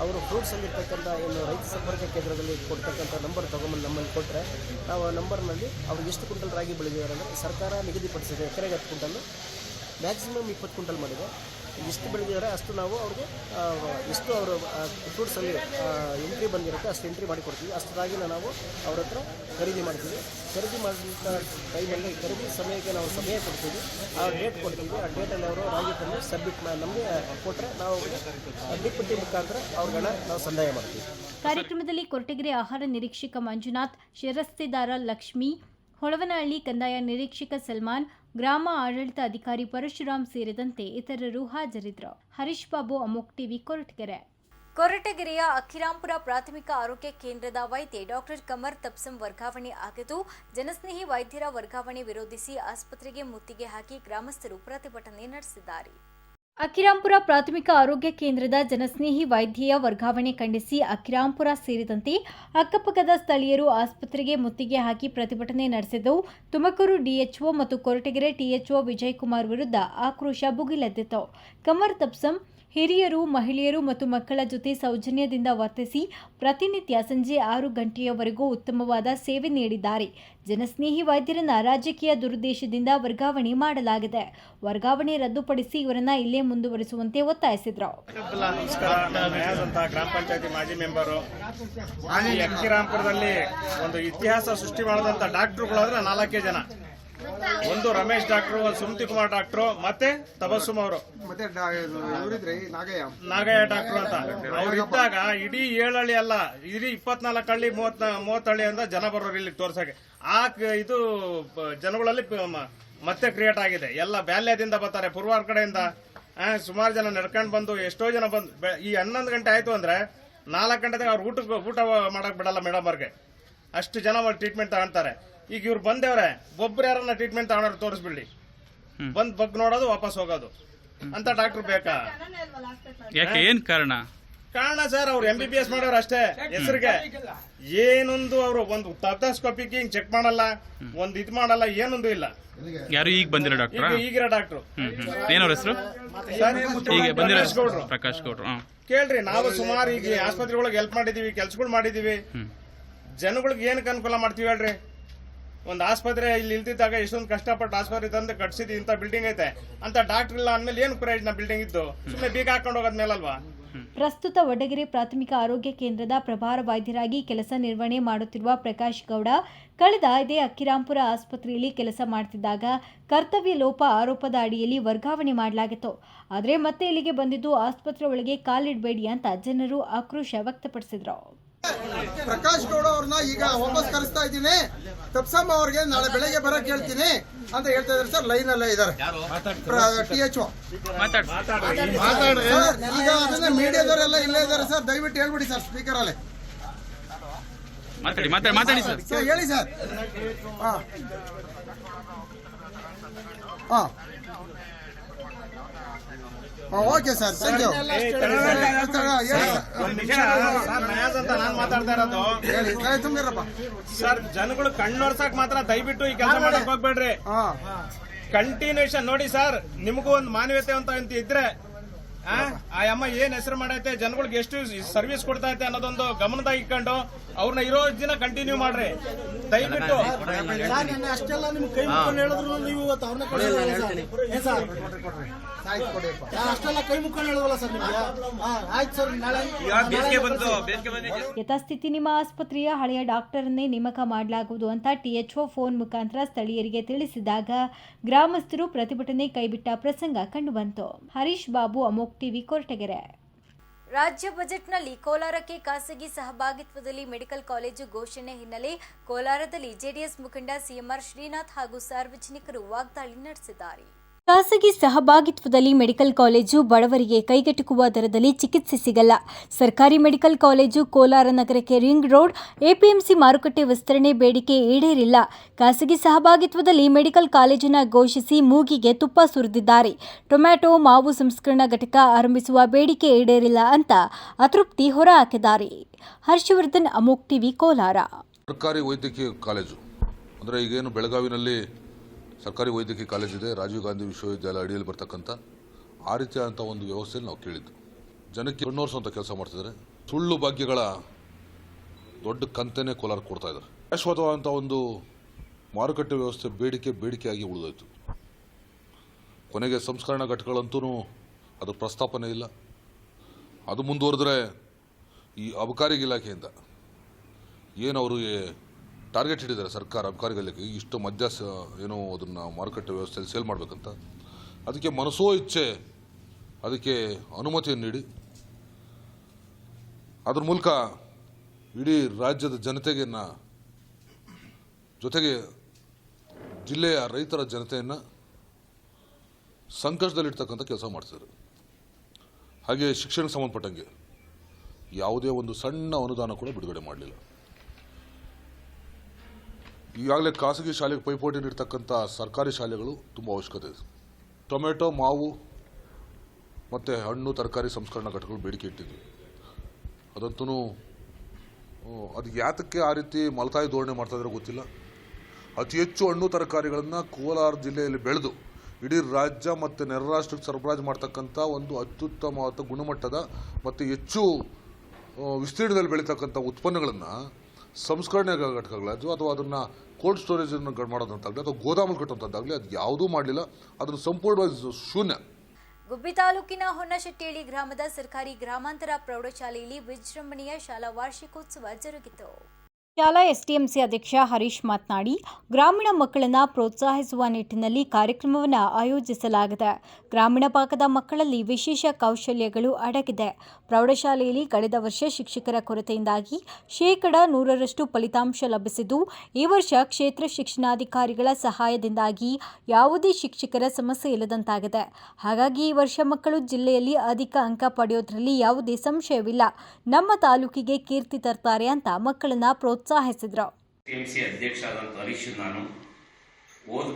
ಅವರು ಫ್ರೂಟ್ಸಲ್ಲಿರ್ತಕ್ಕಂಥ ಏನು ರೈತ ಸಂಪರ್ಕ ಕೇಂದ್ರದಲ್ಲಿ ಕೊಡ್ತಕ್ಕಂಥ ನಂಬರ್ ತೊಗೊಂಬಂದು ನಮ್ಮಲ್ಲಿ ಕೊಟ್ಟರೆ ನಾವು ಆ ನಂಬರ್ನಲ್ಲಿ ಅವ್ರು ಎಷ್ಟು ಕ್ವಿಂಟಲ್ ರಾಗಿ ಬೆಳೆದಿದ್ದಾರೆ ಅಂದರೆ ಸರ್ಕಾರ ನಿಗದಿಪಡಿಸಿದೆ ಎಕರೆಗೆ 10 ಕ್ವಿಂಟಲ್, ಮ್ಯಾಕ್ಸಿಮಮ್ 20 ಕ್ವಿಂಟಲ್ ಮಾಡಿದೆ. ಎಷ್ಟು ಬೆಳೆದಿದ್ದಾರೆ ಅಷ್ಟು ನಾವು ಅವ್ರಿಗೆ ಎಷ್ಟು ಅವರು ಫ್ರೂಟ್ಸಲ್ಲಿ ಎಂಟ್ರಿ ಬಂದಿರುತ್ತೆ ಅಷ್ಟು ಎಂಟ್ರಿ ಮಾಡಿ ಕೊಡ್ತೀವಿ. ಅಷ್ಟರಾಗಿನ ನಾವು ಅವ್ರ ಹತ್ರ ಖರೀದಿ ಮಾಡ್ತೀವಿ. ಖರೀದಿ ಮಾಡಿದಂಥ ಟೈಮಲ್ಲಿ ಖರೀದಿ ಸಮಯಕ್ಕೆ ನಾವು ಸಮಯ ಕೊಡ್ತೀವಿ, ಆ ಡೇಟ್ ಕೊಡ್ತೀವಿ. ಆ ಡೇಟಲ್ಲಿ ಅವರು ರಾಗಿ ತಂದು ಸಬ್ಮಿಟ್ ನಮಗೆ ಕೊಟ್ಟರೆ ನಾವು ಅವ್ರಿಗೆ ಡಿಪುಟಿ ಮುಖಾಂತರ ಅವ್ರನ್ನ ನಾವು ಸಂದಾಯ ಮಾಡ್ತೀವಿ. ಕಾರ್ಯಕ್ರಮದಲ್ಲಿ ಕೊರಟಗೆರೆ ಆಹಾರ ನಿರೀಕ್ಷಕ ಮಂಜುನಾಥ್, ಶಿರಸ್ತೆದಾರ ಲಕ್ಷ್ಮಿ, ಹೊಳವನಹಳ್ಳಿ ಕಂದಾಯ ನಿರೀಕ್ಷಕ ಸಲ್ಮಾನ್, ಗ್ರಾಮ ಆಡಳಿತ ಅಧಿಕಾರಿ ಪರಶುರಾಮ್ ಸೇರಿದಂತೆ ಇತರರು ಹಾಜರಿದ್ದರು. ಹರೀಶ್ ಬಾಬು, ಅಮೋಕ್ ಟಿವಿ, ಕೊರಟಗೆರೆ. ಕೊರಟಗೆರೆಯ ಅಕ್ಕಿರಾಂಪುರ ಪ್ರಾಥಮಿಕ ಆರೋಗ್ಯ ಕೇಂದ್ರದ ವೈದ್ಯೆ ಡಾಕ್ಟರ್ ಕಮರ್ ತಪ್ಸಂ ವರ್ಗಾವಣೆ ಆಗಿದ್ದು, ಜನಸ್ನೇಹಿ ವೈದ್ಯರ ವರ್ಗಾವಣೆ ವಿರೋಧಿಸಿ ಆಸ್ಪತ್ರೆಗೆ ಮುತ್ತಿಗೆ ಹಾಕಿ ಗ್ರಾಮಸ್ಥರು ಪ್ರತಿಭಟನೆ ನಡೆಸಿದ್ದಾರೆ. ಅಕ್ಕಿರಾಂಪುರ ಪ್ರಾಥಮಿಕ ಆರೋಗ್ಯ ಕೇಂದ್ರದ ಜನಸ್ನೇಹಿ ವೈದ್ಯೆಯ ವರ್ಗಾವಣೆ ಖಂಡಿಸಿ ಅಕ್ಕಿರಾಂಪುರ ಸೇರಿದಂತೆ ಅಕ್ಕಪಕ್ಕದ ಸ್ಥಳೀಯರು ಆಸ್ಪತ್ರೆಗೆ ಮುತ್ತಿಗೆ ಹಾಕಿ ಪ್ರತಿಭಟನೆ ನಡೆಸಿದ್ದು, ತುಮಕೂರು ಡಿಎಚ್ಒ ಮತ್ತು ಕೊರಟಗೆರೆ ಟಿಎಚ್ಒ ವಿಜಯಕುಮಾರ್ ವಿರುದ್ಧ ಆಕ್ರೋಶ ಭುಗಿಲೆದ್ದಿತು. ಕಮರ್ ತಪ್ಸಂ ಹಿರಿಯರು, ಮಹಿಳೆಯರು ಮತ್ತು ಮಕ್ಕಳ ಜೊತೆ ಸೌಜನ್ಯದಿಂದ ವರ್ತಿಸಿ ಪ್ರತಿನಿತ್ಯ ಸಂಜೆ 6 ಗಂಟೆಯವರೆಗೂ ಉತ್ತಮವಾದ ಸೇವೆ ನೀಡಿದ್ದಾರೆ. ಜನಸ್ನೇಹಿ ವೈದ್ಯರನ್ನ ರಾಜಕೀಯ ದುರುದ್ದೇಶದಿಂದ ವರ್ಗಾವಣೆ ಮಾಡಲಾಗಿದೆ. ವರ್ಗಾವಣೆ ರದ್ದುಪಡಿಸಿ ಇವರನ್ನ ಇಲ್ಲೇ ಮುಂದುವರಿಸುವಂತೆ ಒತ್ತಾಯಿಸಿದರು. ಗ್ರಾಮ ಪಂಚಾಯತಿ ಮಾಜಿ ಮೆಂಬರು, ಅಕ್ಕಿರಾಂಪುರದಲ್ಲಿ ಒಂದು ಇತಿಹಾಸ ಸೃಷ್ಟಿ ಮಾಡಿದಂತ ಡಾಕ್ಟರ್ಗಳಾದ್ರೆ 4 ಜನ. ಒಂದು ರಮೇಶ್ ಡಾಕ್ಟ್ರು, ಒಂದು ಸುಮತಿ ಕುಮಾರ್ ಡಾಕ್ಟ್ರು, ಮತ್ತೆ ತಬಸ್ಸುಮ್ ಅವರು, ಮತ್ತೆ ನಾಗಯ್ಯ ಡಾಕ್ಟ್ರು ಅಂತ ಅವ್ರು ಇದ್ದಾಗ ಇಡೀ 7 ಹಳ್ಳಿ ಅಲ್ಲ, ಇಡೀ 24 ಹಳ್ಳಿ 30 ಹಳ್ಳಿ ಅಂತ ಜನ ಬರೋರು ಇಲ್ಲಿ ತೋರ್ಸಕ್ಕೆ. ಇದು ಜನಗಳಲ್ಲಿ ಮತ್ತೆ ಕ್ರಿಯೇಟ್ ಆಗಿದೆ. ಎಲ್ಲ ಬ್ಯಾಲ್ಯದಿಂದ ಬರ್ತಾರೆ, ಪೂರ್ವಾರ ಕಡೆಯಿಂದ ಸುಮಾರು ಜನ ನಡ್ಕೊಂಡು ಬಂದು, ಎಷ್ಟೋ ಜನ ಬಂದು ಈ 11 ಗಂಟೆ ಆಯ್ತು ಅಂದ್ರೆ 4 ಗಂಟೆದಾಗ ಅವ್ರು ಊಟ ಮಾಡಕ್ ಬಿಡಲ್ಲ ಮೇಡಮ್ ಅವ್ರಿಗೆ. ಅಷ್ಟು ಜನ ಟ್ರೀಟ್ಮೆಂಟ್ ತಗೊಂತಾರೆ. ಈಗ ಇವ್ರು ಬಂದೇವ್ರೆ, ಒಬ್ರು ಯಾರನ್ನ ಟ್ರೀಟ್ಮೆಂಟ್ ತಗೊಂಡ್ರೆ ತೋರಿಸ್ಬಿಡ್ಲಿ, ಬಂದ್ ಬಗ್ ನೋಡೋದು ವಾಪಸ್ ಹೋಗೋದು ಅಂತ ಡಾಕ್ಟರ್ ಬೇಕಾ? ಯಾಕೆ, ಏನ್ ಕಾರಣ ಸರ್, ಅವ್ರು MBBS ಮಾಡೋರು ಅಷ್ಟೇ ಹೆಸರಿಗೆ. ಏನೊಂದು ಅವರು ಒಂದು ಟೆಸ್ಕೋಪಿಕ್ ಹಿಂಗ್ ಚೆಕ್ ಮಾಡಲ್ಲ, ಒಂದ್ ಇದ್ ಮಾಡಲ್ಲ, ಏನೊಂದು ಇಲ್ಲ. ಯಾರು ಈಗ ಬಂದಿರೋ ಡಾಕ್ಟರ್? ಈಗಿರೋ ಡಾಕ್ಟ್ರು. ಏನವ್ರ ಹೆಸರು? ಈಗ ಬಂದಿರೋ ಪ್ರಕಾಶ್ ಗೌಡ್ರು. ಕೇಳ್ರಿ, ನಾವು ಸುಮಾರು ಈಗ ಆಸ್ಪತ್ರೆಗಳಿಗೆ ಹೆಲ್ಪ್ ಮಾಡಿದೀವಿ, ಕೆಲ್ಸಗಳು ಮಾಡಿದೀವಿ. ಜನಗಳಿಗೆ ಏನಕ್ಕೆ ಅನುಕೂಲ ಮಾಡ್ತೀವಿ ಹೇಳ್ರಿ? ಒಂದು ಆಸ್ಪತ್ರೆ ಇಲ್ಲಿ ಇಲ್ದಿದ್ದಾಗ ಎಷ್ಟೊಂದು ಕಷ್ಟಪಟ್ಟು ಆಸ್ಪತ್ರೆ ತಂದು ಕಟ್ಸಿದ್ವಿ, ಇಂಥ ಬಿಲ್ಡಿಂಗ್ ಐತೆ ಅಂತ ಡಾಕ್ಟರ್ ಇಲ್ಲ ಅಂದ್ಮೇಲೆ ಏನು ಪ್ರಯೋಜನ? ಬಿಲ್ಡಿಂಗ್ ಇದ್ದು ಸುಮ್ಮನೆ ಬೀಗ ಹಾಕೊಂಡು ಹೋಗೋದ್ಮೇಲಲ್ವಾ? ಪ್ರಸ್ತುತ ವಡಗೆರೆ ಪ್ರಾಥಮಿಕ ಆರೋಗ್ಯ ಕೇಂದ್ರದ ಪ್ರಭಾರ ವೈದ್ಯರಾಗಿ ಕೆಲಸ ನಿರ್ವಹಣೆ ಮಾಡುತ್ತಿರುವ ಪ್ರಕಾಶ್ ಗೌಡ ಕಳೆದ ಇದೇ ಅಕ್ಕಿರಾಂಪುರ ಆಸ್ಪತ್ರೆಯಲ್ಲಿ ಕೆಲಸ ಮಾಡುತ್ತಿದ್ದಾಗ ಕರ್ತವ್ಯ ಲೋಪ ಆರೋಪದ ಅಡಿಯಲ್ಲಿ ವರ್ಗಾವಣೆ ಮಾಡಲಾಗಿತ್ತು. ಆದರೆ ಮತ್ತೆ ಇಲ್ಲಿಗೆ ಬಂದಿದ್ದು ಆಸ್ಪತ್ರೆ ಒಳಗೆ ಕಾಲಿಡಬೇಡಿ ಅಂತ ಜನರು ಆಕ್ರೋಶ ವ್ಯಕ್ತಪಡಿಸಿದರು. ಪ್ರಕಾಶ್ ಗೌಡ ಅವ್ರನ್ನ ಈಗ ವಾಪಸ್ ಕರೆಸ್ತಾ ಇದ್ದೀನಿ, ತಪ್ಸಮ್ಮ ಅವ್ರಿಗೆ ನಾಳೆ ಬೆಳಗ್ಗೆ ಬರಕ್ ಹೇಳ್ತೀನಿ ಅಂತ ಹೇಳ್ತಾ ಇದ್ದಾರೆ ಸರ್. ಲೈನ್ ಅಲ್ಲೇ ಇದ್ದಾರೆ THO. ಈಗ ಅದನ್ನ ಮೀಡಿಯಾದವರೆಲ್ಲ ಇಲ್ಲೇ ಇದ್ದಾರೆ ಸರ್, ದಯವಿಟ್ಟು ಹೇಳ್ಬಿಡಿ ಸರ್ ಸ್ಪೀಕರ್ ಅಲ್ಲೇ ಮಾತಾಡಿ ಸರ್, ಹೇಳಿ sir. Okay sir, thank you. ನಾನು ಮಾತಾಡ್ತಾ ಇರೋದು ಸರ್, ಜನಗಳು ಕಣ್ಣೊರ್ಸಕ್ ಮಾತ್ರ ದಯವಿಟ್ಟು ಈ ಕೆಲಸ ಮಾಡಕ್ ಹೋಗ್ಬೇಡ್ರಿ. ಕಂಟಿನ್ಯೂಷನ್ ನೋಡಿ ಸರ್, ನಿಮಗೂ ಒಂದು ಮಾನವೀಯತೆ ಅಂತ ಇದ್ರೆ ಆ ಅಮ್ಮ ಏನ್ ಹೆಸರು ಮಾಡೈತೆ, ಜನಗಳಿಗೆ ಎಷ್ಟು ಸರ್ವಿಸ್ ಕೊಡ್ತಾ ಐತೆ ಅನ್ನೋದೊಂದು ಗಮನದಾಗ ಇಟ್ಕೊಂಡು ಅವ್ರನ್ನ ಇರೋ ದಿನ ಕಂಟಿನ್ಯೂ ಮಾಡ್ರಿ ದಯವಿಟ್ಟು. ಅಷ್ಟೆಲ್ಲ ನಿಮ್ ಕೈ ಮುಕ್ಕೊಂಡು ಹೇಳಿದ್ರು ನೀವು ಅಷ್ಟೆಲ್ಲ ಕೈ ಮುಕ್ಕೊಂಡು ಹೇಳೋದಲ್ಲ ಸರ್ ನಿಮ್ಗೆ. ಆಯ್ತು ಸರ್, ನಾಳೆ ಯಥಾಸ್ಥಿತಿ ನಿಮ್ಮ ಆಸ್ಪತ್ರೆಯ ಹಳೆಯ ಡಾಕ್ಟರನ್ನೇ ನೇಮಕ ಮಾಡಲಾಗುವುದು ಅಂತ THO ಫೋನ್ ಮುಖಾಂತರ ಸ್ಥಳೀಯರಿಗೆ ತಿಳಿಸಿದಾಗ ಗ್ರಾಮಸ್ಥರು ಪ್ರತಿಭಟನೆ ಕೈಬಿಟ್ಟ ಪ್ರಸಂಗ ಕಂಡುಬಂತು. ಹರೀಶ್ ಬಾಬು, ಅಮೋಕ್ ಟಿವಿ, ಕೊರಟಗೆರೆ. ರಾಜ್ಯ ಬಜೆಟ್ನಲ್ಲಿ ಕೋಲಾರಕ್ಕೆ ಖಾಸಗಿ ಸಹಭಾಗಿತ್ವದಲ್ಲಿ ಮೆಡಿಕಲ್ ಕಾಲೇಜು ಘೋಷಣೆ ಹಿನ್ನೆಲೆ ಕೋಲಾರದಲ್ಲಿ ಜೆಡಿಎಸ್ ಮುಖಂಡ CMR ಶ್ರೀನಾಥ್ ಹಾಗೂ ಸಾರ್ವಜನಿಕರು ವಾಗ್ದಾಳಿ ನಡೆಸಿದ್ದಾರೆ. ಖಾಸಗಿ ಸಹಭಾಗಿತ್ವದಲ್ಲಿ ಮೆಡಿಕಲ್ ಕಾಲೇಜು ಬಡವರಿಗೆ ಕೈಗೆಟುಕುವ ದರದಲ್ಲಿ ಚಿಕಿತ್ಸೆ ಸಿಗಲ್ಲ. ಸರ್ಕಾರಿ ಮೆಡಿಕಲ್ ಕಾಲೇಜು ಕೋಲಾರ ನಗರಕ್ಕೆ ರಿಂಗ್ ರೋಡ್, APMC ಮಾರುಕಟ್ಟೆ ವಿಸ್ತರಣೆ ಬೇಡಿಕೆ ಈಡೇರಿಲ್ಲ. ಖಾಸಗಿ ಸಹಭಾಗಿತ್ವದಲ್ಲಿ ಮೆಡಿಕಲ್ ಕಾಲೇಜನ್ನು ಘೋಷಿಸಿ ಮೂಗಿಗೆ ತುಪ್ಪ ಸುರಿದಿದ್ದಾರೆ. ಟೊಮ್ಯಾಟೊ, ಮಾವು ಸಂಸ್ಕರಣಾ ಘಟಕ ಆರಂಭಿಸುವ ಬೇಡಿಕೆ ಈಡೇರಿಲ್ಲ ಅಂತ ಅತೃಪ್ತಿ ಹೊರಹಾಕಿದ್ದಾರೆ. ಹರ್ಷವರ್ಧನ್, ಅಮೋಕ್ ಟಿವಿ, ಕೋಲಾರ. ಸರ್ಕಾರಿ ವೈದ್ಯಕೀಯ ಕಾಲೇಜು ಅಂದರೆ ಈಗೇನು ಬೆಳಗಾವಿನಲ್ಲಿ ಸರ್ಕಾರಿ ವೈದ್ಯಕೀಯ ಕಾಲೇಜ್ ಇದೆ, ರಾಜೀವ್ ಗಾಂಧಿ ವಿಶ್ವವಿದ್ಯಾಲಯ ಅಡಿಯಲ್ಲಿ ಬರ್ತಕ್ಕಂಥ ಆ ರೀತಿಯಾದಂಥ ಒಂದು ವ್ಯವಸ್ಥೆಯಲ್ಲಿ ನಾವು ಕೇಳಿದ್ದು. ಜನಕ್ಕೆ ಕಣ್ಣೋರಿಸುವಂಥ ಕೆಲಸ ಮಾಡ್ತಿದ್ದಾರೆ. ಸುಳ್ಳು ಭಾಗ್ಯಗಳ ದೊಡ್ಡ ಕಂತೆನೇ ಕೋಲಾರ ಕೊಡ್ತಾ ಇದ್ದಾರೆ. ಶಾಶ್ವತವಾದಂಥ ಒಂದು ಮಾರುಕಟ್ಟೆ ವ್ಯವಸ್ಥೆ ಬೇಡಿಕೆಯಾಗಿ ಉಳಿದೋಯ್ತು. ಕೊನೆಗೆ ಸಂಸ್ಕರಣಾ ಘಟಕಗಳಂತೂ ಅದು ಪ್ರಸ್ತಾಪನೆ ಇಲ್ಲ. ಅದು ಮುಂದುವರೆದ್ರೆ ಈ ಅಬಕಾರಿ ಇಲಾಖೆಯಿಂದ ಏನು ಅವರಿಗೆ ಟಾರ್ಗೆಟ್ ಇಟ್ಟಿದ್ದಾರೆ ಸರ್ಕಾರ, ಅಬಕಾರಿ ಇಲಾಖೆ ಇಷ್ಟು ಮದ್ಯ ಏನೋ ಅದನ್ನು ಮಾರುಕಟ್ಟೆ ವ್ಯವಸ್ಥೆಯಲ್ಲಿ ಸೇಲ್ ಮಾಡಬೇಕಂತ, ಅದಕ್ಕೆ ಮನಸೋ ಇಚ್ಛೆ ಅದಕ್ಕೆ ಅನುಮತಿಯನ್ನು ನೀಡಿ ಅದ್ರ ಮೂಲಕ ಇಡೀ ರಾಜ್ಯದ ಜನತೆಗೆ ಜೊತೆಗೆ ಜಿಲ್ಲೆಯ ರೈತರ ಜನತೆಯನ್ನು ಸಂಕಷ್ಟದಲ್ಲಿಡ್ತಕ್ಕಂಥ ಕೆಲಸ ಮಾಡ್ತಿದ್ದಾರೆ. ಹಾಗೆ ಶಿಕ್ಷಣಕ್ಕೆ ಸಂಬಂಧಪಟ್ಟಂಗೆ ಯಾವುದೇ ಒಂದು ಸಣ್ಣ ಅನುದಾನ ಕೂಡ ಬಿಡುಗಡೆ ಮಾಡಲಿಲ್ಲ. ಈಗಾಗಲೇ ಖಾಸಗಿ ಶಾಲೆಗೆ ಪೈಪೋಟಿ ನೀಡ್ತಕ್ಕಂಥ ಸರ್ಕಾರಿ ಶಾಲೆಗಳು ತುಂಬ ಅವಶ್ಯಕತೆ ಇದೆ. ಟೊಮೆಟೊ, ಮಾವು ಮತ್ತು ಹಣ್ಣು ತರಕಾರಿ ಸಂಸ್ಕರಣಾ ಘಟಕಗಳು ಬೇಡಿಕೆ ಇಟ್ಟಿದ್ವಿ. ಅದಂತೂ ಅದು ಯಾತಕ್ಕೆ ಆ ರೀತಿ ಮಲತಾಯಿ ಧೋರಣೆ ಮಾಡ್ತಾಯಿದ್ರೆ ಗೊತ್ತಿಲ್ಲ. ಅತಿ ಹೆಚ್ಚು ಹಣ್ಣು ತರಕಾರಿಗಳನ್ನು ಕೋಲಾರ ಜಿಲ್ಲೆಯಲ್ಲಿ ಬೆಳೆದು ಇಡೀ ರಾಜ್ಯ ಮತ್ತು ನೆರೆ ರಾಷ್ಟ್ರಕ್ಕೆ ಸರಬರಾಜು ಮಾಡ್ತಕ್ಕಂಥ ಒಂದು ಅತ್ಯುತ್ತಮವಾದ ಗುಣಮಟ್ಟದ ಮತ್ತು ಹೆಚ್ಚು ವಿಸ್ತೀರ್ಣದಲ್ಲಿ ಬೆಳೀತಕ್ಕಂಥ ಉತ್ಪನ್ನಗಳನ್ನು ಸಂಸ್ಕರಣೆ ಘಟಕಗಳಾದರೂ ಅಥವಾ ಅದನ್ನು ಕೋಲ್ಡ್ ಸ್ಟೋರೇಜನ್ನು ಮಾಡೋದಂತಾಗಲಿ ಅಥವಾ ಗೋದಾಮಲ್ಲಿ ಕಟ್ಟುವಂಥದ್ದಾಗಲಿ ಅದು ಯಾವುದೂ ಮಾಡಲಿಲ್ಲ. ಅದನ್ನು ಸಂಪೂರ್ಣವಾಗಿ ಶೂನ್ಯ. ಗುಬ್ಬಿ ತಾಲೂಕಿನ ಹೊನ್ನಶೆಟ್ಟಿಹಳ್ಳಿ ಗ್ರಾಮದ ಸರ್ಕಾರಿ ಗ್ರಾಮಾಂತರ ಪ್ರೌಢಶಾಲೆಯಲ್ಲಿ ವಿಜೃಂಭಣೆಯ ಶಾಲಾ ವಾರ್ಷಿಕೋತ್ಸವ ಜರುಗಿತು. ಶಾಲಾ ಎಸ್ಟಿಎಂಸಿ ಅಧ್ಯಕ್ಷ ಹರೀಶ್ ಮಾತನಾಡಿ, ಗ್ರಾಮೀಣ ಮಕ್ಕಳನ್ನು ಪ್ರೋತ್ಸಾಹಿಸುವ ನಿಟ್ಟಿನಲ್ಲಿ ಕಾರ್ಯಕ್ರಮವನ್ನು ಆಯೋಜಿಸಲಾಗಿದೆ. ಗ್ರಾಮೀಣ ಭಾಗದ ಮಕ್ಕಳಲ್ಲಿ ವಿಶೇಷ ಕೌಶಲ್ಯಗಳು ಅಡಗಿದೆ. ಪ್ರೌಢಶಾಲೆಯಲ್ಲಿ ಕಳೆದ ವರ್ಷ ಶಿಕ್ಷಕರ ಕೊರತೆಯಿಂದಾಗಿ 100% ಫಲಿತಾಂಶ ಲಭಿಸಿದ್ದು, ಈ ವರ್ಷ ಕ್ಷೇತ್ರ ಶಿಕ್ಷಣಾಧಿಕಾರಿಗಳ ಸಹಾಯದಿಂದಾಗಿ ಯಾವುದೇ ಶಿಕ್ಷಕರ ಸಮಸ್ಯೆ ಇಲ್ಲದಂತಾಗಿದೆ. ಹಾಗಾಗಿ ಈ ವರ್ಷ ಮಕ್ಕಳು ಜಿಲ್ಲೆಯಲ್ಲಿ ಅಧಿಕ ಅಂಕ ಪಡೆಯೋದ್ರಲ್ಲಿ ಯಾವುದೇ ಸಂಶಯವಿಲ್ಲ. ನಮ್ಮ ತಾಲೂಕಿಗೆ ಕೀರ್ತಿ ತರ್ತಾರೆ ಅಂತ ಮಕ್ಕಳನ್ನ ಪ್ರೋತ್ಸಾಹಿಸಿದ್ರು. ಟಿಎಂಸಿ ಅಧ್ಯಕ್ಷ ಆದಂಥ ಹರೀಶ್ ನಾನು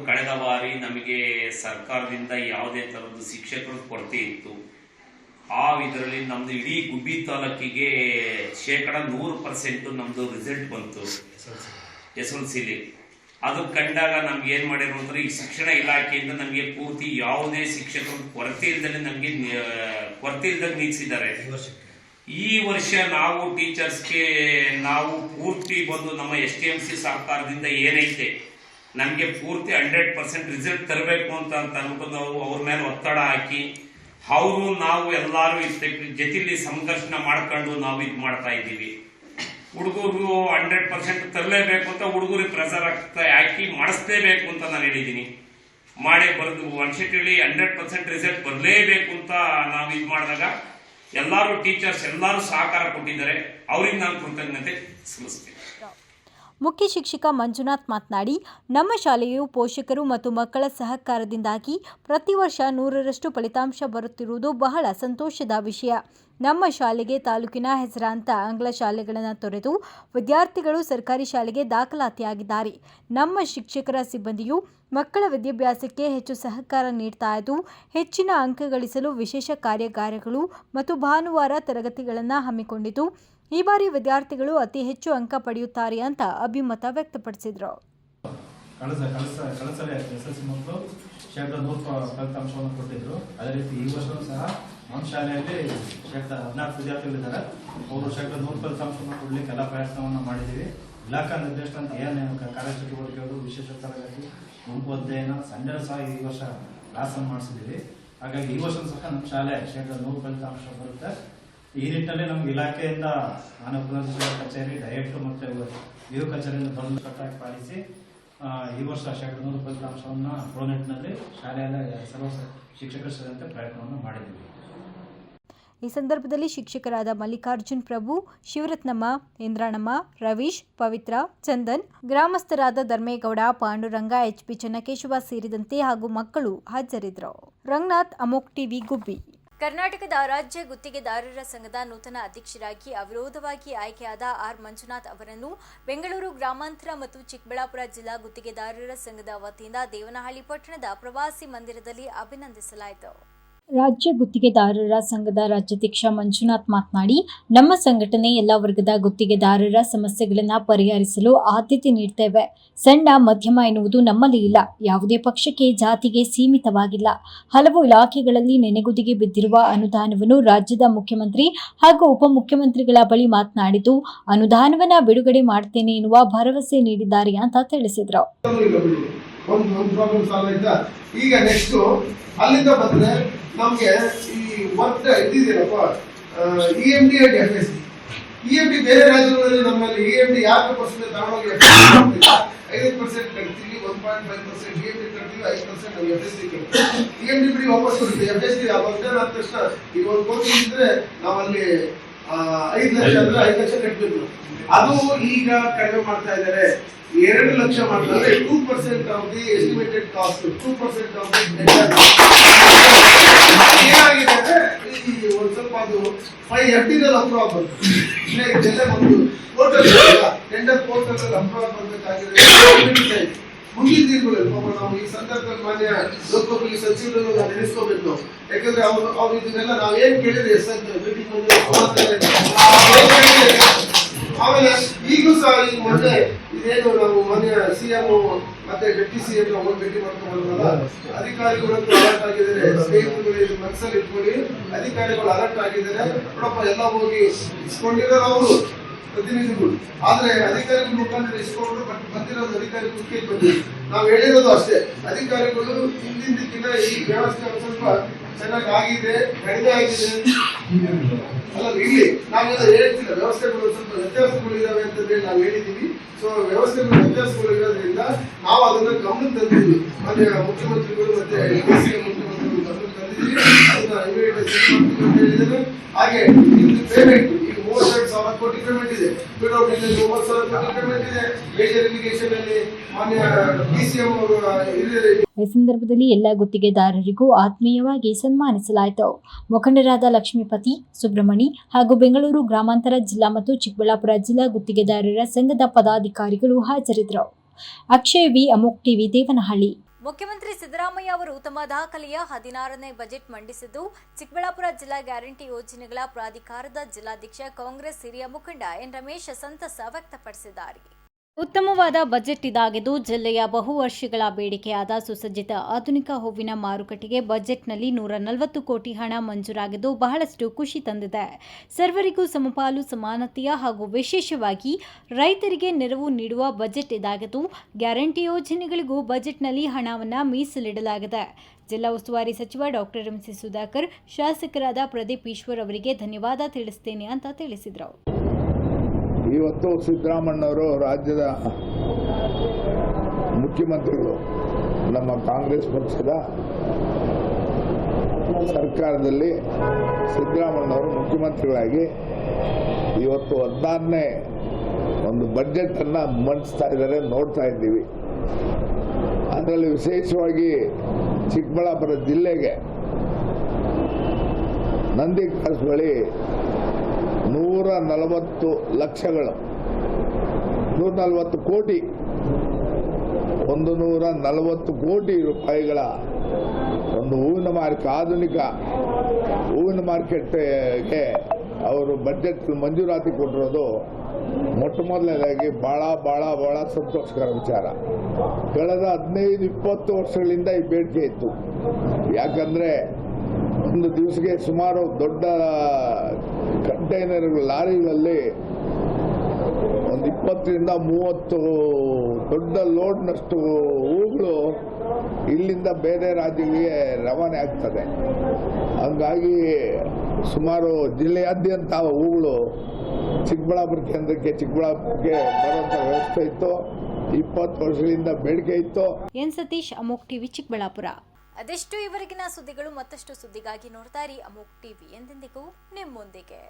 ಕಳೆದ ಬಾರಿ ನಮಗೆ ಸರ್ಕಾರದಿಂದ ಯಾವುದೇ ಥರದ ಶಿಕ್ಷಕರ ಕೊರತೆ ಇತ್ತು. ಆ ಇದರಲ್ಲಿ ನಮ್ದು ಇಡೀ ಗುಬ್ಬಿ ತಾಲೂಕಿಗೆ 100% ನಮ್ದು ರಿಸಲ್ಟ್ ಬಂತು SLCಲಿ. ಅದು ಕಂಡಾಗ ನಮ್ಗೆ ಏನು ಮಾಡಿರೋ ಅಂದ್ರೆ ಈ ಶಿಕ್ಷಣ ಇಲಾಖೆಯಿಂದ ನಮಗೆ ಪೂರ್ತಿ ಯಾವುದೇ ಶಿಕ್ಷಕರ ಕೊರತೆ ಇಲ್ದಲೆ ನಮಗೆ ಕೊರತೆ ಇಲ್ದಂಗೆ ನಿಲ್ಲಿಸಿದ್ದಾರೆ. ಈ ವರ್ಷ ನಾವು ಟೀಚರ್ಸ್ಗೆ ನಾವು ಪೂರ್ತಿ ಬಂದು ನಮ್ಮ STMC ಸರ್ಕಾರದಿಂದ ಏನೈತೆ ನಮಗೆ ಪೂರ್ತಿ 100% ರಿಸಲ್ಟ್ ತರಬೇಕು ಅಂತ ಅನ್ಕೊಂಡು ಅವ್ರ ಮೇಲೆ ಒತ್ತಡ ಹಾಕಿ ಅವರು ನಾವು ಎಲ್ಲರೂ ಜೊತೆಲಿ ಸಂಘರ್ಷಣ ಮಾಡ್ಕೊಂಡು ನಾವು ಇದು ಮಾಡ್ತಾ ಇದ್ದೀವಿ. ಹುಡುಗರು 100% ತರಲೇಬೇಕು ಅಂತ ಹುಡುಗರಿಗೆ ಪ್ರೆಸರ್ ಹಾಕಿ ಮಾಡಿಸ್ಲೇಬೇಕು ಅಂತ ನಾನು ಹೇಳಿದ್ದೀನಿ. ಮಾಡಿ ಬರೆದು ಹೊನ್ನಶೆಟ್ಟಿಹಳ್ಳಿ 100% ರಿಸಲ್ಟ್ ಬರಲೇಬೇಕು ಅಂತ ನಾವು ಇದು ಮಾಡಿದಾಗ ಎಲ್ಲರೂ ಟೀಚರ್ಸ್ ಎಲ್ಲರೂ ಸಹಕಾರ ಕೊಟ್ಟಿದ್ದಾರೆ. ಅವರಿಗೆ ನಾನು ಕೃತಜ್ಞತೆ ಸಲ್ಲಿಸ್ತೇನೆ. ಮುಖ್ಯ ಶಿಕ್ಷಕ ಮಂಜುನಾಥ್ ಮಾತನಾಡಿ, ನಮ್ಮ ಶಾಲೆಯು ಪೋಷಕರು ಮತ್ತು ಮಕ್ಕಳ ಸಹಕಾರದಿಂದಾಗಿ ಪ್ರತಿ ವರ್ಷ 100% ಫಲಿತಾಂಶ ಬರುತ್ತಿರುವುದು ಬಹಳ ಸಂತೋಷದ ವಿಷಯ. ನಮ್ಮ ಶಾಲೆಗೆ ತಾಲೂಕಿನ ಹೆಸರಾಂತ ಆಂಗ್ಲ ಶಾಲೆಗಳನ್ನು ತೊರೆದು ವಿದ್ಯಾರ್ಥಿಗಳು ಸರ್ಕಾರಿ ಶಾಲೆಗೆ ದಾಖಲಾತಿಯಾಗಿದ್ದಾರೆ. ನಮ್ಮ ಶಿಕ್ಷಕರ ಸಿಬ್ಬಂದಿಯು ಮಕ್ಕಳ ವಿದ್ಯಾಭ್ಯಾಸಕ್ಕೆ ಹೆಚ್ಚು ಸಹಕಾರ ನೀಡ್ತಾ ಇದ್ದು, ಹೆಚ್ಚಿನ ಅಂಕ ಗಳಿಸಲು ವಿಶೇಷ ಕಾರ್ಯಾಗಾರಗಳು ಮತ್ತು ಭಾನುವಾರ ತರಗತಿಗಳನ್ನು ಹಮ್ಮಿಕೊಂಡಿದ್ದು, ಈ ಬಾರಿ ವಿದ್ಯಾರ್ಥಿಗಳು ಅತಿ ಹೆಚ್ಚು ಅಂಕ ಪಡೆಯುತ್ತಾರೆ ಅಂತ ಅಭಿಮತ ವ್ಯಕ್ತಪಡಿಸಿದರು. ಕಳೆದ SSLC ಮಕ್ಕಳು 100% ಫಲಿತಾಂಶವನ್ನು ಕೊಟ್ಟಿದ್ರು. ಅದೇ ರೀತಿ ಈ ವರ್ಷವೂ ಸಹ ನಮ್ಮ ಶಾಲೆಯಲ್ಲಿ 14 ವಿದ್ಯಾರ್ಥಿಗಳಿದ್ದಾರೆ. ಅವರು 100% ಫಲಿತಾಂಶವನ್ನು ಕೊಡಲಿಕ್ಕೆ ಎಲ್ಲ ಪ್ರಯತ್ನವನ್ನು ಮಾಡಿದ್ದೀವಿ. ಇಲಾಖಾ ನಿರ್ದೇಶನ ಏನು ಕಾರ್ಯಚಟುವಟಿಕೆಗಳು, ವಿಶೇಷ ತರಗತಿ, ಗುಂಪು ಅಧ್ಯಯನ, ಸಂಜೆ ಸಹ ಈ ವರ್ಷ ಕ್ಲಾಸನ್ನು ಮಾಡಿಸಿದ್ದೀವಿ. ಹಾಗಾಗಿ ಈ ವರ್ಷ ಸಹ ನಮ್ಮ ಶಾಲೆ 100% ಫಲಿತಾಂಶ ಬರುತ್ತೆ. ಈ ನಿಟ್ಟಿನಲ್ಲಿ ನಮ್ಗೆ ಇಲಾಖೆಯಿಂದ ಮಾನವ ಪುನರ್ವಸತಿ ಕಚೇರಿ, ಡೈರೆಕ್ಟರ್ ಮತ್ತು ವಿಒ ಕಚೇರಿಯಿಂದ ಬಂದು ಕಟ್ಟಾಗಿ ಪಾಲಿಸಿ ಈ ವರ್ಷ 100% ಫಲಿತಾಂಶವನ್ನು ಕೊಡೋ ನಿಟ್ಟಿನಲ್ಲಿ ಶಾಲೆಯಲ್ಲಿ ಸರ್ವ ಶಿಕ್ಷಕರ ಸೇರಿದಂತೆ ಪ್ರಯತ್ನವನ್ನು ಮಾಡಿದ್ದೀವಿ. ಈ ಸಂದರ್ಭದಲ್ಲಿ ಶಿಕ್ಷಕರಾದ ಮಲ್ಲಿಕಾರ್ಜುನ್ ಪ್ರಭು, ಶಿವರತ್ನಮ್ಮ, ಇಂದ್ರಾಣಮ್ಮ, ರವೀಶ್, ಪವಿತ್ರ, ಚಂದನ್, ಗ್ರಾಮಸ್ಥರಾದ ಧರ್ಮೇಗೌಡ, ಪಾಂಡುರಂಗ, HP ಚನ್ನಕೇಶವ ಸೇರಿದಂತೆ ಹಾಗೂ ಮಕ್ಕಳು ಹಾಜರಿದ್ದರು. ರಂಗನಾಥ್, ಅಮೋಕ್ ಟಿವಿ, ಗುಬ್ಬಿ. ಕರ್ನಾಟಕದ ರಾಜ್ಯ ಗುತ್ತಿಗೆದಾರರ ಸಂಘದ ನೂತನ ಅಧ್ಯಕ್ಷರಾಗಿ ಅವಿರೋಧವಾಗಿ ಆಯ್ಕೆಯಾದ ಆರ್ ಮಂಜುನಾಥ್ ಅವರನ್ನು ಬೆಂಗಳೂರು ಗ್ರಾಮಾಂತರ ಮತ್ತು ಚಿಕ್ಕಬಳ್ಳಾಪುರ ಜಿಲ್ಲಾ ಗುತ್ತಿಗೆದಾರರ ಸಂಘದ ವತಿಯಿಂದ ದೇವನಹಳ್ಳಿ ಪಟ್ಟಣದ ಪ್ರವಾಸಿ ಮಂದಿರದಲ್ಲಿ ಅಭಿನಂದಿಸಲಾಯಿತು. ರಾಜ್ಯ ಗುತ್ತಿಗೆದಾರರ ಸಂಘದ ರಾಜ್ಯಾಧ್ಯಕ್ಷ ಮಂಜುನಾಥ್ ಮಾತನಾಡಿ, ನಮ್ಮ ಸಂಘಟನೆ ಎಲ್ಲ ವರ್ಗದ ಗುತ್ತಿಗೆದಾರರ ಸಮಸ್ಯೆಗಳನ್ನು ಪರಿಹರಿಸಲು ಆದ್ಯತೆ ನೀಡುತ್ತೇವೆ. ಸಣ್ಣ ಮಧ್ಯಮ ಎನ್ನುವುದು ನಮ್ಮಲ್ಲಿ ಇಲ್ಲ. ಯಾವುದೇ ಪಕ್ಷಕ್ಕೆ ಜಾತಿಗೆ ಸೀಮಿತವಾಗಿಲ್ಲ. ಹಲವು ಇಲಾಖೆಗಳಲ್ಲಿ ನೆನೆಗುದಿಗೆ ಬಿದ್ದಿರುವ ಅನುದಾನವನ್ನು ರಾಜ್ಯದ ಮುಖ್ಯಮಂತ್ರಿ ಹಾಗೂ ಉಪಮುಖ್ಯಮಂತ್ರಿಗಳ ಬಳಿ ಮಾತನಾಡಿದ್ದು, ಅನುದಾನವನ್ನು ಬಿಡುಗಡೆ ಮಾಡುತ್ತೇನೆ ಎನ್ನುವ ಭರವಸೆ ನೀಡಿದ್ದಾರೆ ಅಂತ ತಿಳಿಸಿದರು. ಈಗ ನೆಕ್ಸ್ಟ್ ಅಲ್ಲಿಂದ ಬಂದ್ರೆ ನಮ್ಗೆ ಈ ವರ್ಕ್ ಇದಿದೆಯಲ್ಲಪ್ಪ, EMD ಅಂಡ್ FSD. EMD ಬೇರೆ ರಾಜ್ಯಗಳಲ್ಲಿ ನಮ್ಮಲ್ಲಿ EMD ಯಾಕೆ ಪರ್ಸೆಂಟ್ ತಗೊಂಡೋಗಿ 5% ಕಟ್ತೀವಿ, 1.5% EMD ಕಟ್ತೀವಿ, 5% ನಾವು FSD ಕಟ್ತೀವಿ. EMD ಬಿಡಿ ವಾಪಸ್ ಕೊಡ್ತೀವಿ. FSD ಅವಾಗ ಆದ ತಕ್ಷಣ ಈಗ 1 ಕೋಟಿ ಇದ್ರೆ ನಾವಲ್ಲಿ 5 ಲಕ್ಷ ಅಂದ್ರೆ 5 ಲಕ್ಷ ಕಟ್ಟಬೇಕು. ಅದು ಈಗ ಕಡಿಮೆ ಮಾಡ್ತಾ ಇದ್ದಾರೆ, 2 ಲಕ್ಷ ಮಾಡ್ತಾರೆ. 2% of the estimated cost, 2% of the ಏನಾಗಿದೆ ಅಂದ್ರೆ ಒಂದು ಸ್ವಲ್ಪ ಅದು 5 FDನಲ್ಲಿ ಅಪ್ರೂವ್ ಬಂತು. ಒಂದು ಪೋರ್ಟಲ್ ಟೆಂಡರ್ ಪೋರ್ಟಲ್ ಅಪ್ರೂವ್ ಬಂದಕ್ಕಾಗಿದೆ. ಮುಂದಿನ ದಿನಗಳಲ್ಲಿ ನಾವು ಈ ಸಂದರ್ಭದಲ್ಲಿ ಮಾನ್ಯ ಲೋಕೋಪಯೋಗಿ ಸಚಿವರನ್ನು ನಾವು ನೆನೆಸ್ಕೋಬೇಕು ನಾವು. ಯಾಕಂದ್ರೆ ಅವ್ರು ಇದನ್ನೆಲ್ಲ ನಾವೇನ್ ಕೇಳಿದ್ರೆ ಆಮೇಲೆ ಈಗಲೂ ಸಹ ಈ ಮೊನ್ನೆ ಇದೇನು ನಾವು ಮೊನ್ನೆ CM ಮತ್ತೆ ಡೆಪ್ಟಿ CM ಹೋಗಿ ಭೇಟಿ ಮಾಡ್ಕೊಂಡ್ಬಂದ್ರಲ್ಲ, ಅಧಿಕಾರಿಗಳು ಅಲರ್ಟ್ ಆಗಿದ್ದಾರೆ. ಸ್ನೇಹಿತರುಗಳು ಮನಸ್ಸಲ್ಲಿ ಇಟ್ಕೊಳ್ಳಿ, ಅಧಿಕಾರಿಗಳು ಅಲರ್ಟ್ ಆಗಿದ್ದಾರೆ. ನೋಡಪ್ಪ ಎಲ್ಲ ಹೋಗಿ ಇಸ್ಕೊಂಡಿರೋ ಅವರು ಪ್ರತಿನಿಧಿಗಳು, ಆದ್ರೆ ಅಧಿಕಾರಿಗಳ ಮುಖಾಂತರ ಇಸ್ಕೊಂಡ್ರು, ಬಟ್ ಬಂದಿರೋದು ಅಧಿಕಾರಿಗಳು ಕೈ ಬಂದಿದೆ. ನಾವು ಹೇಳಿರೋದು ಅಷ್ಟೇ, ಅಧಿಕಾರಿಗಳು ಹಿಂದಿನ ಈ ವ್ಯವಸ್ಥೆ ಸ್ವಲ್ಪ ಚೆನ್ನಾಗಿ ಆಗಿದೆ, ಕಡಿಮೆ ಆಗಿದೆ ಅಲ್ಲ. ಇಲ್ಲಿ ನಾವೆಲ್ಲ ಹೇಳ್ತಿಲ್ಲ, ವ್ಯವಸ್ಥೆಗಳು ಸ್ವಲ್ಪ ವ್ಯತ್ಯಾಸಗಳು ಇದಾವೆ ಅಂತಂದ್ರೆ ನಾವು ಹೇಳಿದೀವಿ. ಸೊ ವ್ಯವಸ್ಥೆಗಳು ವ್ಯತ್ಯಾಸಗಳು ಇರೋದ್ರಿಂದ ನಾವು ಅದನ್ನ ಗಮನಕ್ಕೆ ತಂದಿದ್ದೀವಿ. ಮಾನ್ಯ ಮುಖ್ಯಮಂತ್ರಿಗಳು ಮತ್ತೆ ಮುಖ್ಯಮಂತ್ರಿಗಳು ಗಮನಕ್ಕೆ ತಂದಿದ್ದೀವಿ. ಅದನ್ನ ಹೇಳಿದ್ದಾರೆ. ಹಾಗೆ ಇದು ಪೇಮೆಂಟ್ ಈಗ 32,000 ಕೋಟಿ ಪೇಮೆಂಟ್ ಇದೆ. ವಿಡೌಟ್ 30,000 ಕೋಟಿ ಪೇಮೆಂಟ್ ಇದೆ. ಮೇಜರ್ ಇರಿಗೇಷನ್ ಅಲ್ಲಿ ಮಾನ್ಯ DCM ಅವರು ಈ ಸಂದರ್ಭದಲ್ಲಿ ಎಲ್ಲ ಗುತ್ತಿಗೆದಾರರಿಗೂ ಆತ್ಮೀಯವಾಗಿ ಸನ್ಮಾನಿಸಲಾಯಿತು. ಮುಖಂಡರಾದ ಲಕ್ಷ್ಮೀಪತಿ, ಸುಬ್ರಹ್ಮಣಿ ಹಾಗೂ ಬೆಂಗಳೂರು ಗ್ರಾಮಾಂತರ ಜಿಲ್ಲಾ ಮತ್ತು ಚಿಕ್ಕಬಳ್ಳಾಪುರ ಜಿಲ್ಲಾ ಗುತ್ತಿಗೆದಾರರ ಸಂಘದ ಪದಾಧಿಕಾರಿಗಳು ಹಾಜರಿದ್ದರು. ಅಕ್ಷಯ್ ವಿ, ಅಮೋಕ್ ಟಿವಿ, ದೇವನಹಳ್ಳಿ. ಮುಖ್ಯಮಂತ್ರಿ ಸಿದ್ದರಾಮಯ್ಯ ಅವರು ತಮ್ಮ ದಾಖಲೆಯ 16ನೇ ಬಜೆಟ್ ಮಂಡಿಸಿದ್ದು, ಚಿಕ್ಕಬಳ್ಳಾಪುರ ಜಿಲ್ಲಾ ಗ್ಯಾರಂಟಿ ಯೋಜನೆಗಳ ಪ್ರಾಧಿಕಾರದ ಜಿಲ್ಲಾಧ್ಯಕ್ಷ ಕಾಂಗ್ರೆಸ್ ಹಿರಿಯ ಮುಖಂಡ ಎನ್ ರಮೇಶ್ ಸಂತಸ ವ್ಯಕ್ತಪಡಿಸಿದ್ದಾರೆ. ಉತ್ತಮವಾದ ಬಜೆಟ್ ಇದಾಗಿದ್ದು, ಜಿಲ್ಲೆಯ ಬಹುವರ್ಷಗಳ ಬೇಡಿಕೆಯಾದ ಸುಸಜ್ಜಿತ ಆಧುನಿಕ ಹೂವಿನ ಮಾರುಕಟ್ಟೆಗೆ ಬಜೆಟ್ನಲ್ಲಿ 140 ಕೋಟಿ ಹಣ ಮಂಜೂರಾಗಿದ್ದು ಬಹಳಷ್ಟು ಖುಷಿ ತಂದಿದೆ. ಸರ್ವರಿಗೂ ಸಮಪಾಲು ಸಮಾನತೆಯ ಹಾಗೂ ವಿಶೇಷವಾಗಿ ರೈತರಿಗೆ ನೆರವು ನೀಡುವ ಬಜೆಟ್ ಇದಾಗಿದ್ದು, ಗ್ಯಾರಂಟಿ ಯೋಜನೆಗಳಿಗೂ ಬಜೆಟ್ನಲ್ಲಿ ಹಣವನ್ನು ಮೀಸಲಿಡಲಾಗಿದೆ. ಜಿಲ್ಲಾ ಉಸ್ತುವಾರಿ ಸಚಿವ ಡಾಕ್ಟರ್ MC ಸುಧಾಕರ್, ಶಾಸಕರಾದ ಪ್ರದೀಪ್ ಈಶ್ವರ್ ಅವರಿಗೆ ಧನ್ಯವಾದ ತಿಳಿಸುತ್ತೇನೆ ಅಂತ ತಿಳಿಸಿದರು. ಇವತ್ತು ಸಿದ್ದರಾಮಣ್ಣವರು ರಾಜ್ಯದ ಮುಖ್ಯಮಂತ್ರಿಗಳು, ನಮ್ಮ ಕಾಂಗ್ರೆಸ್ ಪಕ್ಷದ ಸರ್ಕಾರದಲ್ಲಿ ಸಿದ್ದರಾಮಣ್ಣವರು ಮುಖ್ಯಮಂತ್ರಿಗಳಾಗಿ ಇವತ್ತು 16ನೇ ಒಂದು ಬಜೆಟ್ ಅನ್ನ ಮಂಡಿಸ್ತಾ ಇದ್ದಾರೆ, ನೋಡ್ತಾ ಇದ್ದೀವಿ. ಅದರಲ್ಲಿ ವಿಶೇಷವಾಗಿ ಚಿಕ್ಕಬಳ್ಳಾಪುರ ಜಿಲ್ಲೆಗೆ ನಂದಿ ಕ್ರಾಸ್ ಬಳಿ 140 ಲಕ್ಷಗಳು, 140 ಕೋಟಿ, 140 ಕೋಟಿ ರೂಪಾಯಿಗಳ ಒಂದು ಹೂವಿನ ಮಾರ್ಕೆಟ್, ಆಧುನಿಕ ಹೂವಿನ ಮಾರ್ಕೆಟ್ಗೆ ಅವರು ಬಜೆಟ್ ಮಂಜೂರಾತಿ ಕೊಟ್ಟಿರೋದು ಮೊಟ್ಟ ಮೊದಲನೇದಾಗಿ ಬಹಳ ಸಂತೋಷಕರ ವಿಚಾರ. ಕಳೆದ 15-20 ವರ್ಷಗಳಿಂದ ಈ ಬೇಡಿಕೆ ಇತ್ತು. ಯಾಕಂದ್ರೆ ಒಂದು ದಿವಸಕ್ಕೆ ಸುಮಾರು ದೊಡ್ಡ ಕಂಟೈನರ್ ಲಾರಿಗಳಲ್ಲಿ ಒಂದು 20-30 ದೊಡ್ಡ ಲೋಡ್ನಷ್ಟು ಹೂಗಳು ಇಲ್ಲಿಂದ ಬೇರೆ ರಾಜ್ಯಗಳಿಗೆ ರವಾನೆ ಆಗ್ತದೆ. ಹಂಗಾಗಿ ಸುಮಾರು ಜಿಲ್ಲೆಯಾದ್ಯಂತ ಹೂಗಳು ಚಿಕ್ಕಬಳ್ಳಾಪುರ ಕೇಂದ್ರಕ್ಕೆ, ಚಿಕ್ಕಬಳ್ಳಾಪುರಕ್ಕೆ ಬರುವಂತ ವ್ಯವಸ್ಥೆ ಇತ್ತು. 20 ವರ್ಷಗಳಿಂದ ಬೇಡಿಕೆ ಇತ್ತು. ಎನ್ ಸತೀಶ್, ಅಮೋಕ್ ಟಿವಿ, ಚಿಕ್ಕಬಳ್ಳಾಪುರ. ಅದೆಷ್ಟು ಇವರೆಗಿನ ಸುದ್ದಿಗಳು. ಮತ್ತಷ್ಟು ಸುದ್ದಿಗಾಗಿ ನೋಡ್ತಾ ಇರಿ ಅಮೋಕ್ ಟಿವಿ, ಎಂದೆಂದಿಗೂ ನಿಮ್ಮೊಂದಿಗೆ.